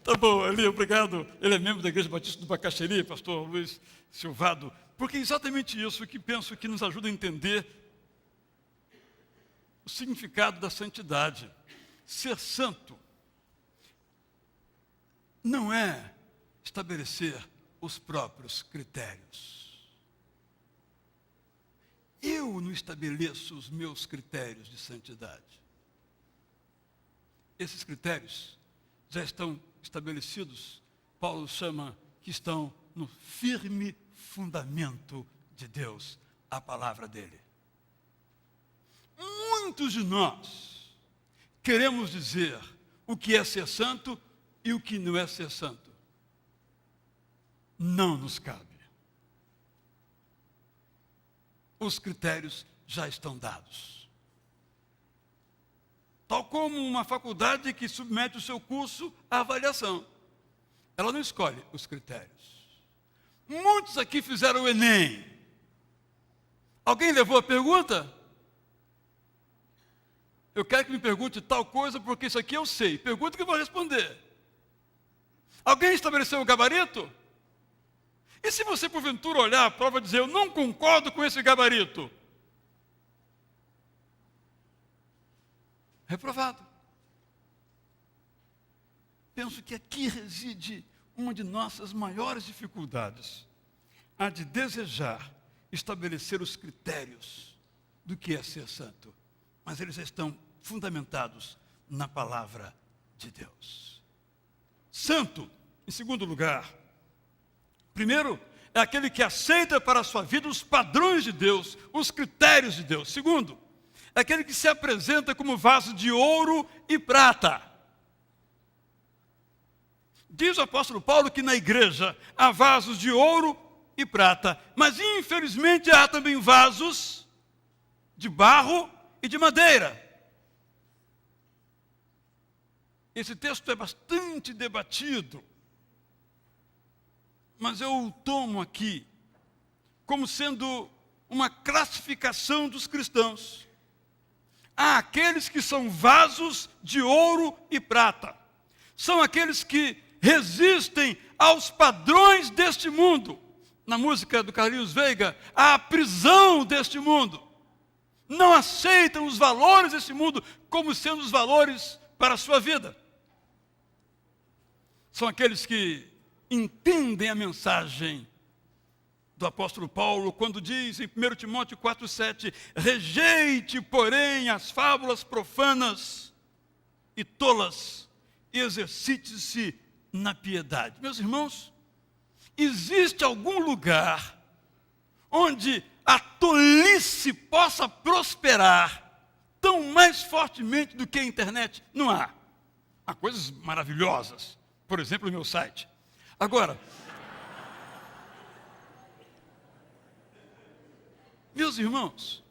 A: Tá bom, Eli, obrigado. Ele é membro da Igreja Batista do Bacaxeri, pastor Luiz Silvado, porque é exatamente isso que penso que nos ajuda a entender o significado da santidade. Ser santo não é estabelecer os próprios critérios. Eu não estabeleço os meus critérios de santidade. Esses critérios já estão estabelecidos, Paulo chama que estão no firme fundamento de Deus, a palavra dele. Muitos de nós queremos dizer o que é ser santo e o que não é ser santo. Não nos cabe. Os critérios já estão dados. Tal como uma faculdade que submete o seu curso à avaliação. Ela não escolhe os critérios. Muitos aqui fizeram o Enem. Alguém levou a pergunta? Eu quero que me pergunte tal coisa, porque isso aqui eu sei. Pergunta que eu vou responder. Alguém estabeleceu o gabarito? E se você, porventura, olhar a prova e dizer, eu não concordo com esse gabarito? Reprovado. Penso que aqui reside uma de nossas maiores dificuldades, a de desejar estabelecer os critérios do que é ser santo, mas eles estão fundamentados na palavra de Deus. Santo, em segundo lugar, primeiro, é aquele que aceita para a sua vida os padrões de Deus, os critérios de Deus. Segundo, é aquele que se apresenta como vaso de ouro e prata. Diz o apóstolo Paulo que na igreja há vasos de ouro e prata, mas infelizmente há também vasos de barro e de madeira. Esse texto é bastante debatido, mas eu o tomo aqui como sendo uma classificação dos cristãos. Há aqueles que são vasos de ouro e prata. São aqueles que resistem aos padrões deste mundo. Na música do Carlinhos Veiga, a prisão deste mundo. Não aceitam os valores deste mundo como sendo os valores para a sua vida. São aqueles que entendem a mensagem do apóstolo Paulo, quando diz em 1 Timóteo 4,7: rejeite, porém, as fábulas profanas e tolas, e exercite-se na piedade. Meus irmãos, existe algum lugar onde a tolice possa prosperar tão mais fortemente do que a internet? Não há. Há coisas maravilhosas. Por exemplo, o meu site. Agora, meus irmãos,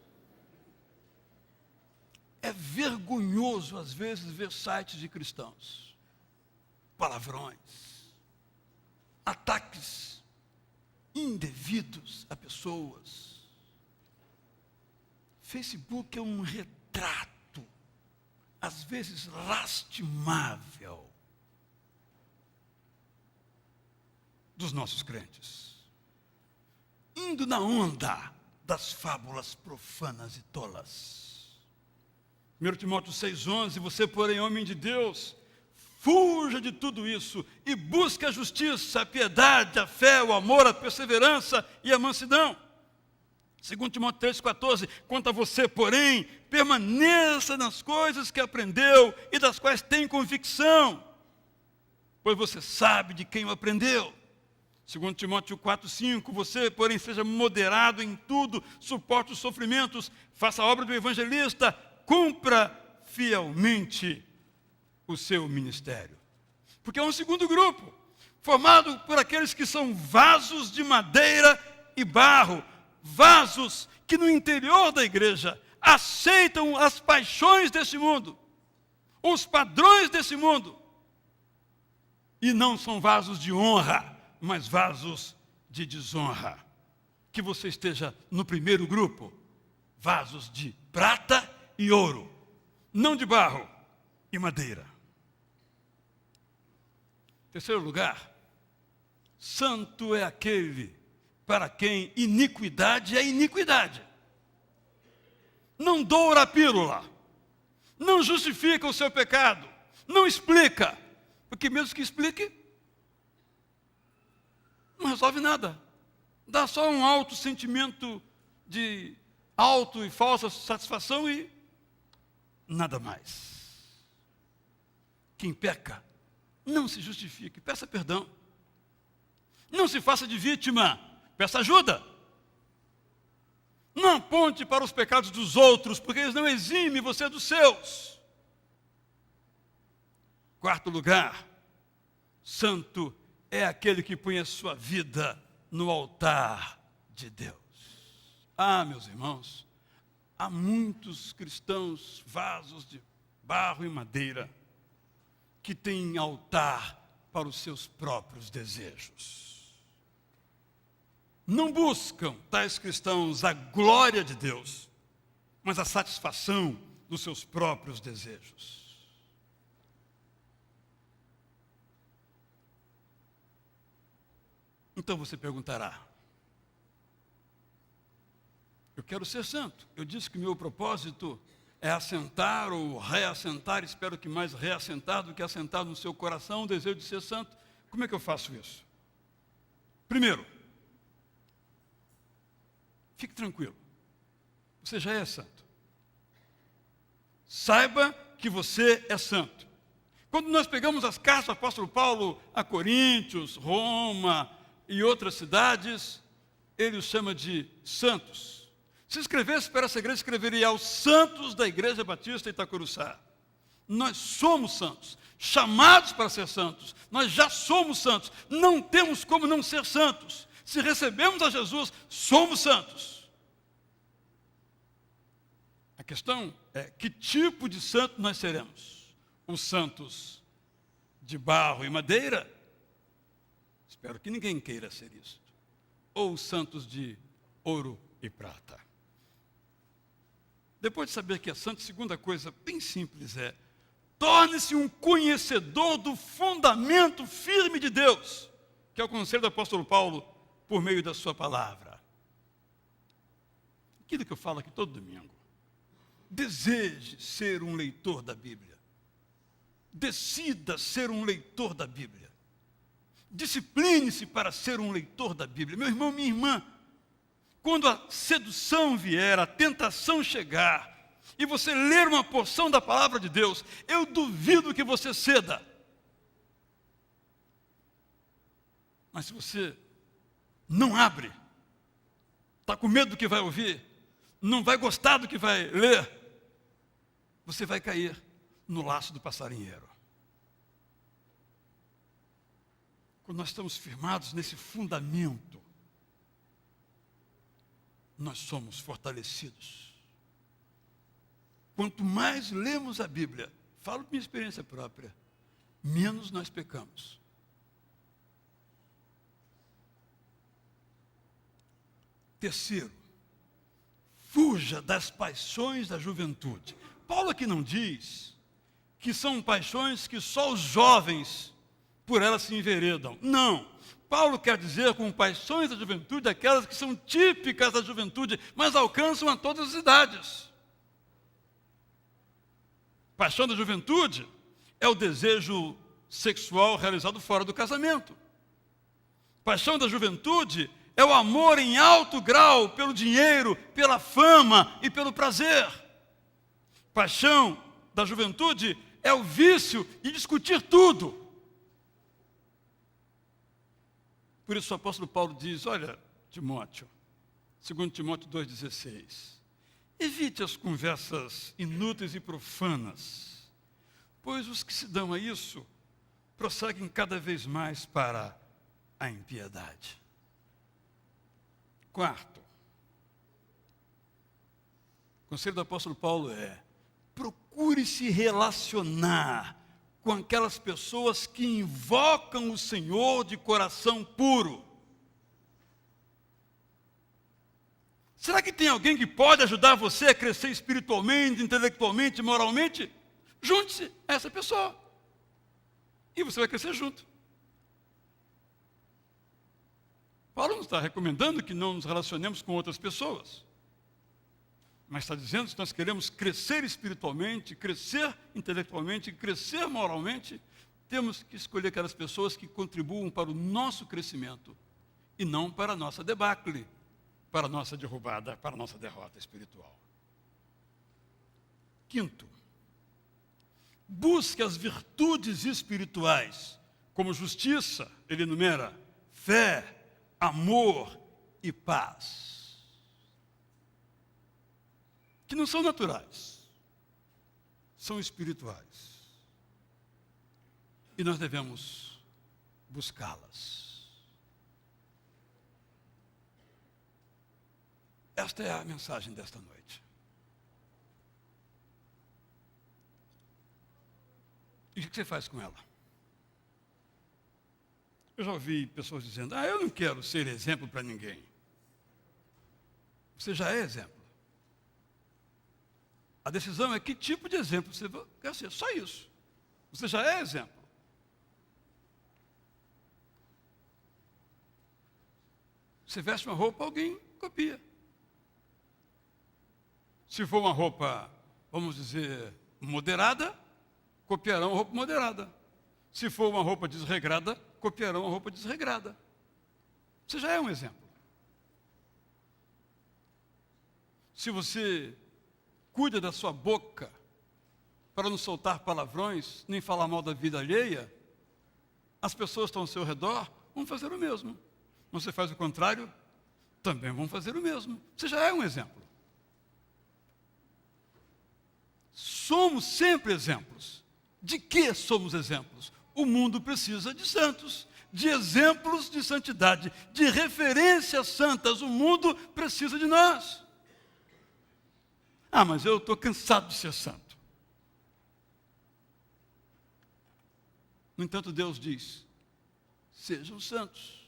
A: é vergonhoso às vezes ver sites de cristãos. Palavrões, ataques indevidos a pessoas. Facebook é um retrato, às vezes lastimável, dos nossos crentes, indo na onda das fábulas profanas e tolas. 1 Timóteo 6,11: você, porém, homem de Deus, fuja de tudo isso e busque a justiça, a piedade, a fé, o amor, a perseverança e a mansidão. 2 Timóteo 3,14: quanto a você, porém, permaneça nas coisas que aprendeu e das quais tem convicção, pois você sabe de quem o aprendeu. 2 Timóteo 4,5: você, porém, seja moderado em tudo, suporte os sofrimentos, faça a obra do evangelista, cumpra fielmente o seu ministério. Porque é um segundo grupo, formado por aqueles que são vasos de madeira e barro, vasos que no interior da igreja aceitam as paixões desse mundo, os padrões desse mundo, e não são vasos de honra, mas vasos de desonra. Que você esteja no primeiro grupo, vasos de prata e ouro, não de barro e madeira. Terceiro lugar, santo é aquele para quem iniquidade é iniquidade. Não doura a pílula, não justifica o seu pecado, não explica, porque mesmo que explique, não resolve nada. Dá só um alto sentimento de auto e falsa satisfação e nada mais. Quem peca, não se justifique, peça perdão. Não se faça de vítima, peça ajuda. Não aponte para os pecados dos outros, porque eles não eximem você dos seus. Quarto lugar, santo é aquele que põe a sua vida no altar de Deus. Ah, meus irmãos, há muitos cristãos, vasos de barro e madeira, que têm altar para os seus próprios desejos. Não buscam, tais cristãos, a glória de Deus, mas a satisfação dos seus próprios desejos. Então você perguntará: eu quero ser santo. Eu disse que o meu propósito é assentar ou reassentar, espero que mais reassentar do que assentar no seu coração o desejo de ser santo. Como é que eu faço isso? Primeiro, fique tranquilo, você já é santo. Saiba que você é santo. Quando nós pegamos as cartas do apóstolo Paulo a Coríntios, Roma e outras cidades, ele os chama de santos. Se escrevesse para essa igreja, escreveria aos santos da Igreja Batista Itacuruçá. Nós somos santos, chamados para ser santos. Nós já somos santos, não temos como não ser santos. Se recebemos a Jesus, somos santos. A questão é que tipo de santo nós seremos? Os santos de barro e madeira? Espero que ninguém queira ser isso. Ou os santos de ouro e prata? Depois de saber que é santo, segunda coisa bem simples é: torne-se um conhecedor do fundamento firme de Deus, que é o conselho do apóstolo Paulo por meio da sua palavra. Aquilo que eu falo aqui todo domingo. Deseje ser um leitor da Bíblia. Decida ser um leitor da Bíblia. Discipline-se para ser um leitor da Bíblia. Meu irmão, minha irmã, quando a sedução vier, a tentação chegar, e você ler uma porção da palavra de Deus, eu duvido que você ceda. Mas se você não abre, está com medo do que vai ouvir, não vai gostar do que vai ler, você vai cair no laço do passarinheiro. Quando nós estamos firmados nesse fundamento, nós somos fortalecidos. Quanto mais lemos a Bíblia, falo por minha experiência própria, menos nós pecamos. Terceiro, fuja das paixões da juventude. Paulo aqui não diz que são paixões que só os jovens por elas se enveredam. Não. Paulo quer dizer com paixões da juventude aquelas que são típicas da juventude, mas alcançam a todas as idades. Paixão da juventude é o desejo sexual realizado fora do casamento. Paixão da juventude é o amor em alto grau pelo dinheiro, pela fama e pelo prazer. Paixão da juventude é o vício de discutir tudo. Por isso o apóstolo Paulo diz, olha, Timóteo, 2 Timóteo 2,16, evite as conversas inúteis e profanas, pois os que se dão a isso prosseguem cada vez mais para a impiedade. Quarto, o conselho do apóstolo Paulo é: procure se relacionar com aquelas pessoas que invocam o Senhor de coração puro. Será que tem alguém que pode ajudar você a crescer espiritualmente, intelectualmente, moralmente? Junte-se a essa pessoa e você vai crescer junto. Paulo não está recomendando que não nos relacionemos com outras pessoas, mas está dizendo que se nós queremos crescer espiritualmente, crescer intelectualmente, crescer moralmente, temos que escolher aquelas pessoas que contribuam para o nosso crescimento e não para a nossa debacle, para a nossa derrubada, para a nossa derrota espiritual. Quinto, busque as virtudes espirituais, como justiça, ele enumera, fé, amor e paz. Que não são naturais, são espirituais. E nós devemos buscá-las. Esta é a mensagem desta noite. E o que você faz com ela? Eu já ouvi pessoas dizendo, eu não quero ser exemplo para ninguém. Você já é exemplo. A decisão é que tipo de exemplo você quer ser, só isso. Você já é exemplo. Você veste uma roupa, alguém copia. Se for uma roupa, vamos dizer, moderada, copiarão a roupa moderada. Se for uma roupa desregrada, copiarão a roupa desregrada. Você já é um exemplo. Se você cuida da sua boca para não soltar palavrões, nem falar mal da vida alheia, as pessoas que estão ao seu redor vão fazer o mesmo. Você faz o contrário, também vão fazer o mesmo. Você já é um exemplo. Somos sempre exemplos. De que somos exemplos? O mundo precisa de santos, de exemplos de santidade, de referências santas. O mundo precisa de nós. Mas eu estou cansado de ser santo. No entanto, Deus diz, sejam santos,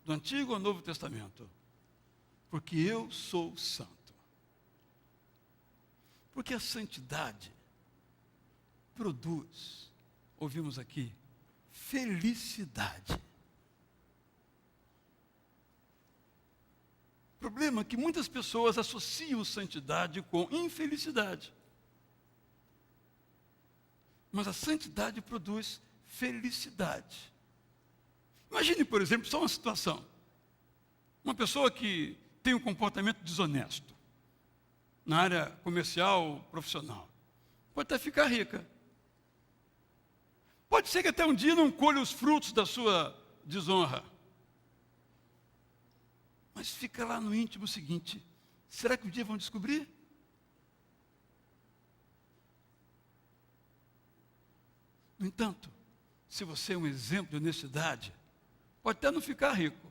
A: do Antigo ao Novo Testamento, porque eu sou santo. Porque a santidade produz, ouvimos aqui, felicidade. O problema é que muitas pessoas associam santidade com infelicidade. Mas a santidade produz felicidade. Imagine, por exemplo, só uma situação. Uma pessoa que tem um comportamento desonesto na área comercial, profissional, pode até ficar rica. Pode ser que até um dia não colha os frutos da sua desonra. Mas fica lá no íntimo o seguinte: será que um dia vão descobrir? No entanto, se você é um exemplo de honestidade, pode até não ficar rico,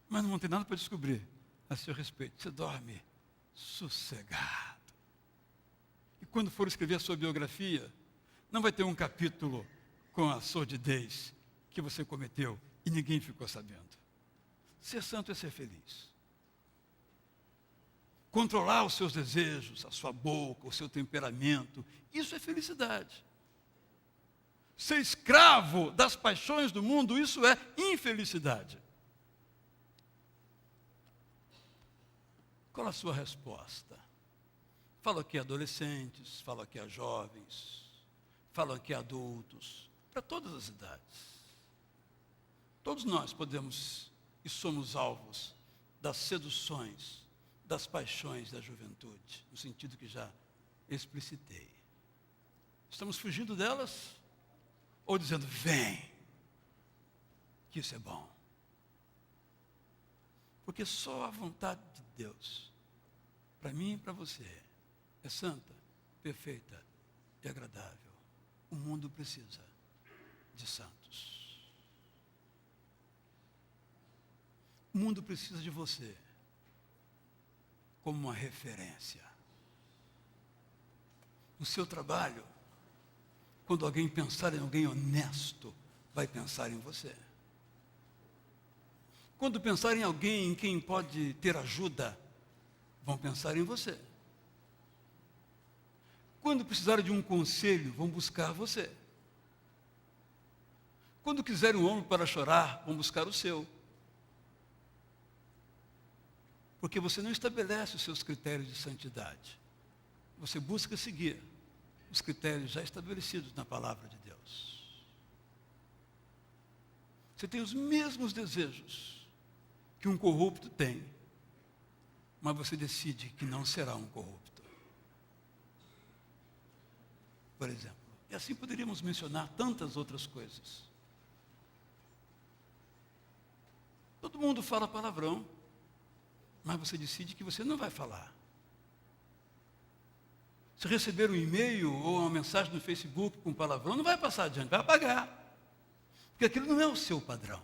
A: mas não tem nada para descobrir a seu respeito. Você dorme sossegado. E quando for escrever a sua biografia, não vai ter um capítulo com a sordidez que você cometeu e ninguém ficou sabendo. Ser santo é ser feliz. Controlar os seus desejos, a sua boca, o seu temperamento, isso é felicidade. Ser escravo das paixões do mundo, isso é infelicidade. Qual a sua resposta? Falo aqui a adolescentes, falo aqui a jovens, falo aqui a adultos, para todas as idades. Todos nós podemos e somos alvos das seduções, das paixões da juventude, no sentido que já explicitei. Estamos fugindo delas ou dizendo, vem, que isso é bom? Porque só a vontade de Deus, para mim e para você, é santa, perfeita e agradável. O mundo precisa de santos. O mundo precisa de você como uma referência. No seu trabalho, quando alguém pensar em alguém honesto, vai pensar em você. Quando pensar em alguém em quem pode ter ajuda, vão pensar em você. Quando precisarem de um conselho, vão buscar você. Quando quiserem um ombro para chorar, vão buscar o seu. Porque você não estabelece os seus critérios de santidade. Você busca seguir os critérios já estabelecidos na palavra de Deus. Você tem os mesmos desejos que um corrupto tem, mas você decide que não será um corrupto. Por exemplo. E assim poderíamos mencionar tantas outras coisas. Todo mundo fala palavrão, mas você decide que você não vai falar. Se receber um e-mail ou uma mensagem no Facebook com palavrão, não vai passar adiante, vai apagar. Porque aquilo não é o seu padrão.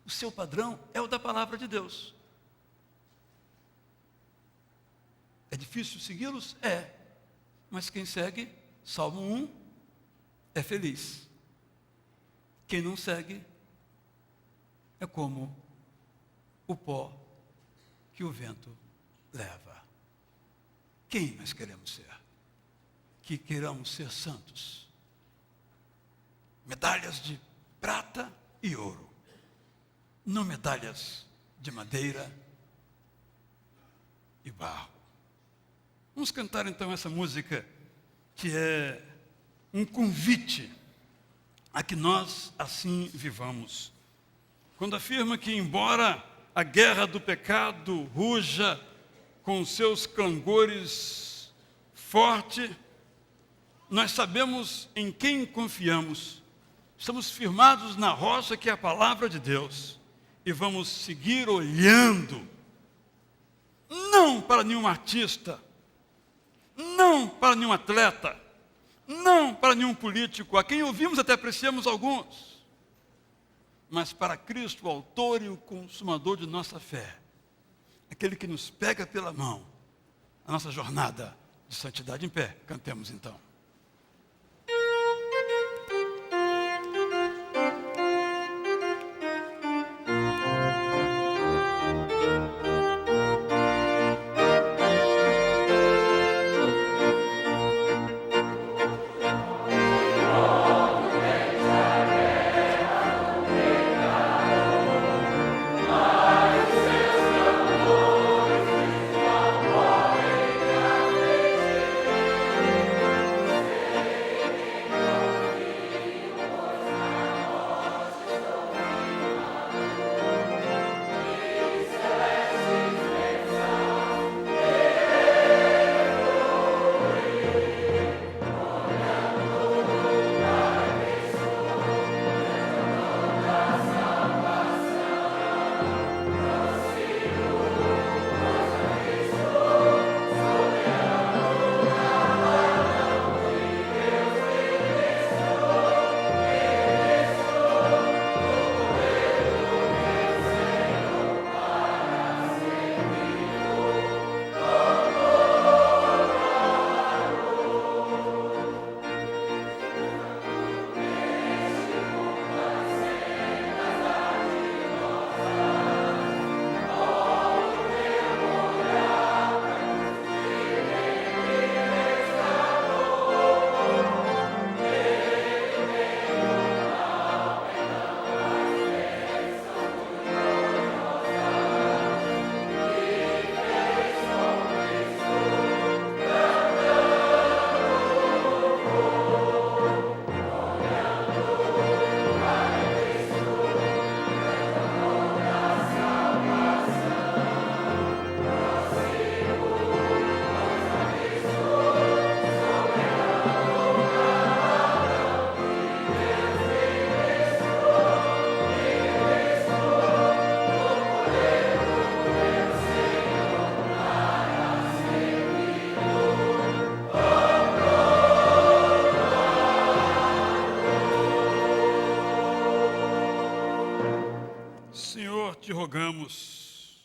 A: O seu padrão é o da palavra de Deus. É difícil segui-los? É. Mas quem segue, Salmo 1, é feliz. Quem não segue, é como o pó que o vento leva. Quem nós queremos ser? Que queiramos ser santos. Medalhas de prata e ouro. Não medalhas de madeira e barro. Vamos cantar então essa música que é um convite a que nós assim vivamos. Quando afirma que embora a guerra do pecado ruja com seus clangores forte, nós sabemos em quem confiamos. Estamos firmados na rocha que é a palavra de Deus. E vamos seguir olhando, não para nenhum artista, não para nenhum atleta, não para nenhum político, a quem ouvimos até apreciamos alguns, mas para Cristo, o autor e o consumador de nossa fé, aquele que nos pega pela mão, a nossa jornada de santidade. Em pé, cantemos então. Senhor, te rogamos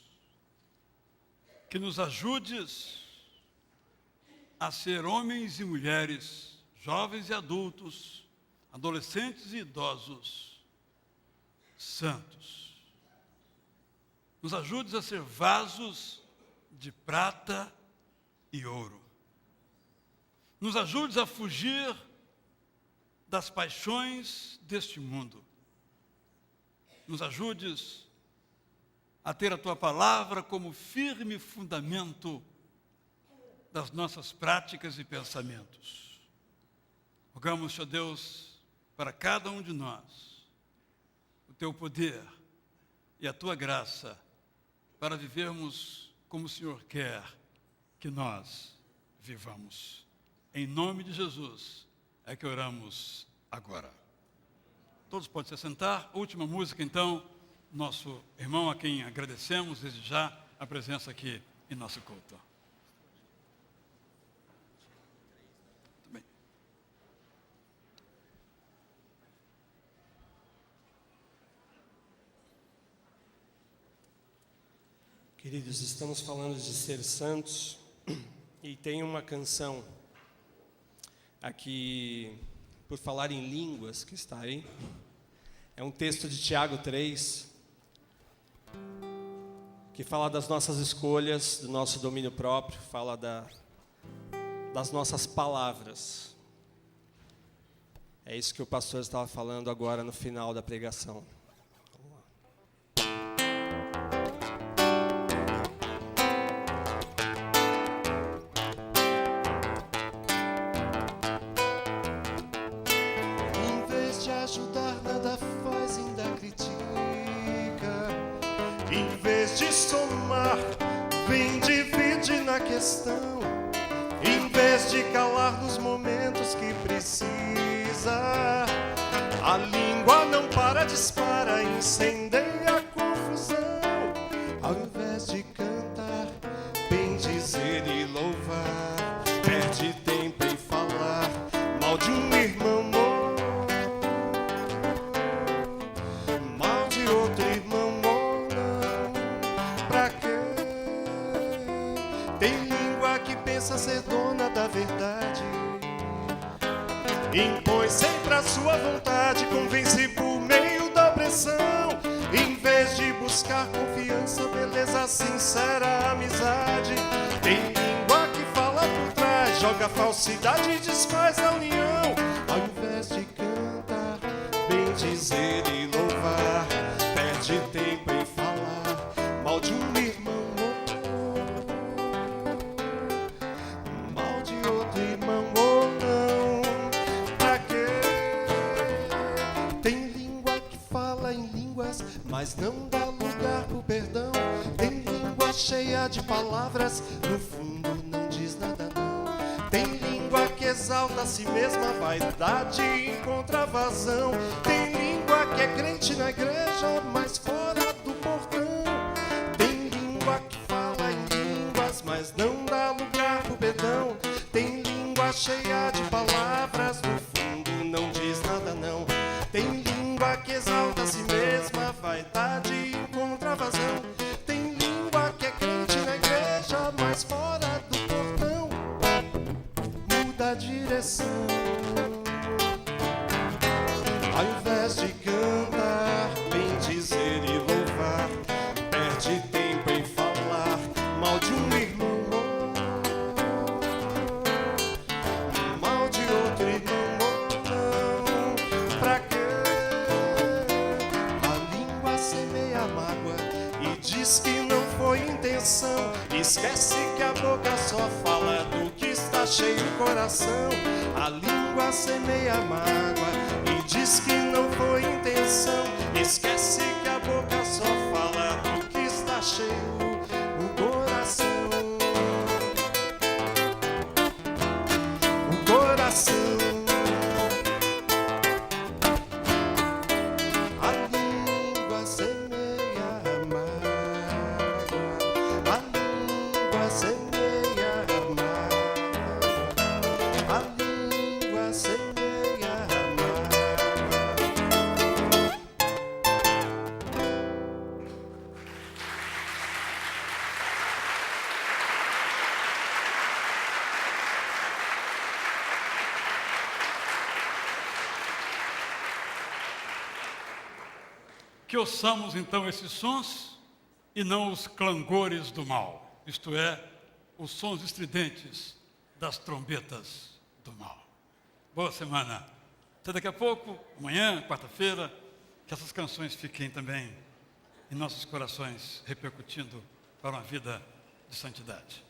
A: que nos ajudes a ser homens e mulheres, jovens e adultos, adolescentes e idosos, santos. Nos ajudes a ser vasos de prata e ouro. Nos ajudes a fugir das paixões deste mundo. Nos ajudes a ter a Tua palavra como firme fundamento das nossas práticas e pensamentos. Rogamos, Senhor Deus, para cada um de nós, o Teu poder e a Tua graça para vivermos como o Senhor quer que nós vivamos. Em nome de Jesus é que oramos agora. Todos podem se assentar. Última música, então, nosso irmão a quem agradecemos desde já a presença aqui em nosso culto. Muito bem.
C: Queridos, estamos falando de ser santos e tem uma canção aqui, por falar em línguas, que está aí. É um texto de Tiago 3, que fala das nossas escolhas, do nosso domínio próprio, fala das nossas palavras. É isso que o pastor estava falando agora no final da pregação.
D: Ajudar nada faz, ainda critica. Em vez de somar, vem divide na questão. Em vez de calar nos momentos que precisa, a língua não para, dispara, incendeia a confusão. Ao invés de cantar, bem dizer e louvar, perde tempo em falar mal de um irmão. Ser dona da verdade, impõe sempre a sua vontade, convence por meio da opressão. Em vez de buscar confiança, beleza, sincera amizade, tem língua que fala por trás, joga falsidade e desfaz a união. Ao invés de cantar, bem dizer e louvar, perde tempo em falar mal de um irmão. Mas não dá lugar pro perdão. Tem língua cheia de palavras, no fundo não diz nada não. Tem língua que exalta a si mesma, vaidade encontra vazão. Tem língua que é crente na igreja, mas fora do portão. Tem língua que fala em línguas, mas não dá lugar pro perdão. Tem língua cheia de palavras, no fundo não diz nada não. Tem língua que exalta a si mesma, vaidade encontra vazão. Tem língua que é crente na igreja, mas fora do portão muda a direção. Ao invés de cantar, bem dizer e louvar, perde tempo em falar mal de um irmão, mal de outro irmão. Pra quê? Semeia mágoa e diz que não foi intenção. Esquece que a boca só fala do que está cheio o coração. A língua semeia mágoa e diz que não foi intenção. Esquece que a boca só fala do que está cheio o coração. O coração.
A: que ouçamos então esses sons e não os clangores do mal, isto é, os sons estridentes das trombetas do mal. Boa semana. Até daqui a pouco, amanhã, quarta-feira, que essas canções fiquem também em nossos corações, repercutindo para uma vida de santidade.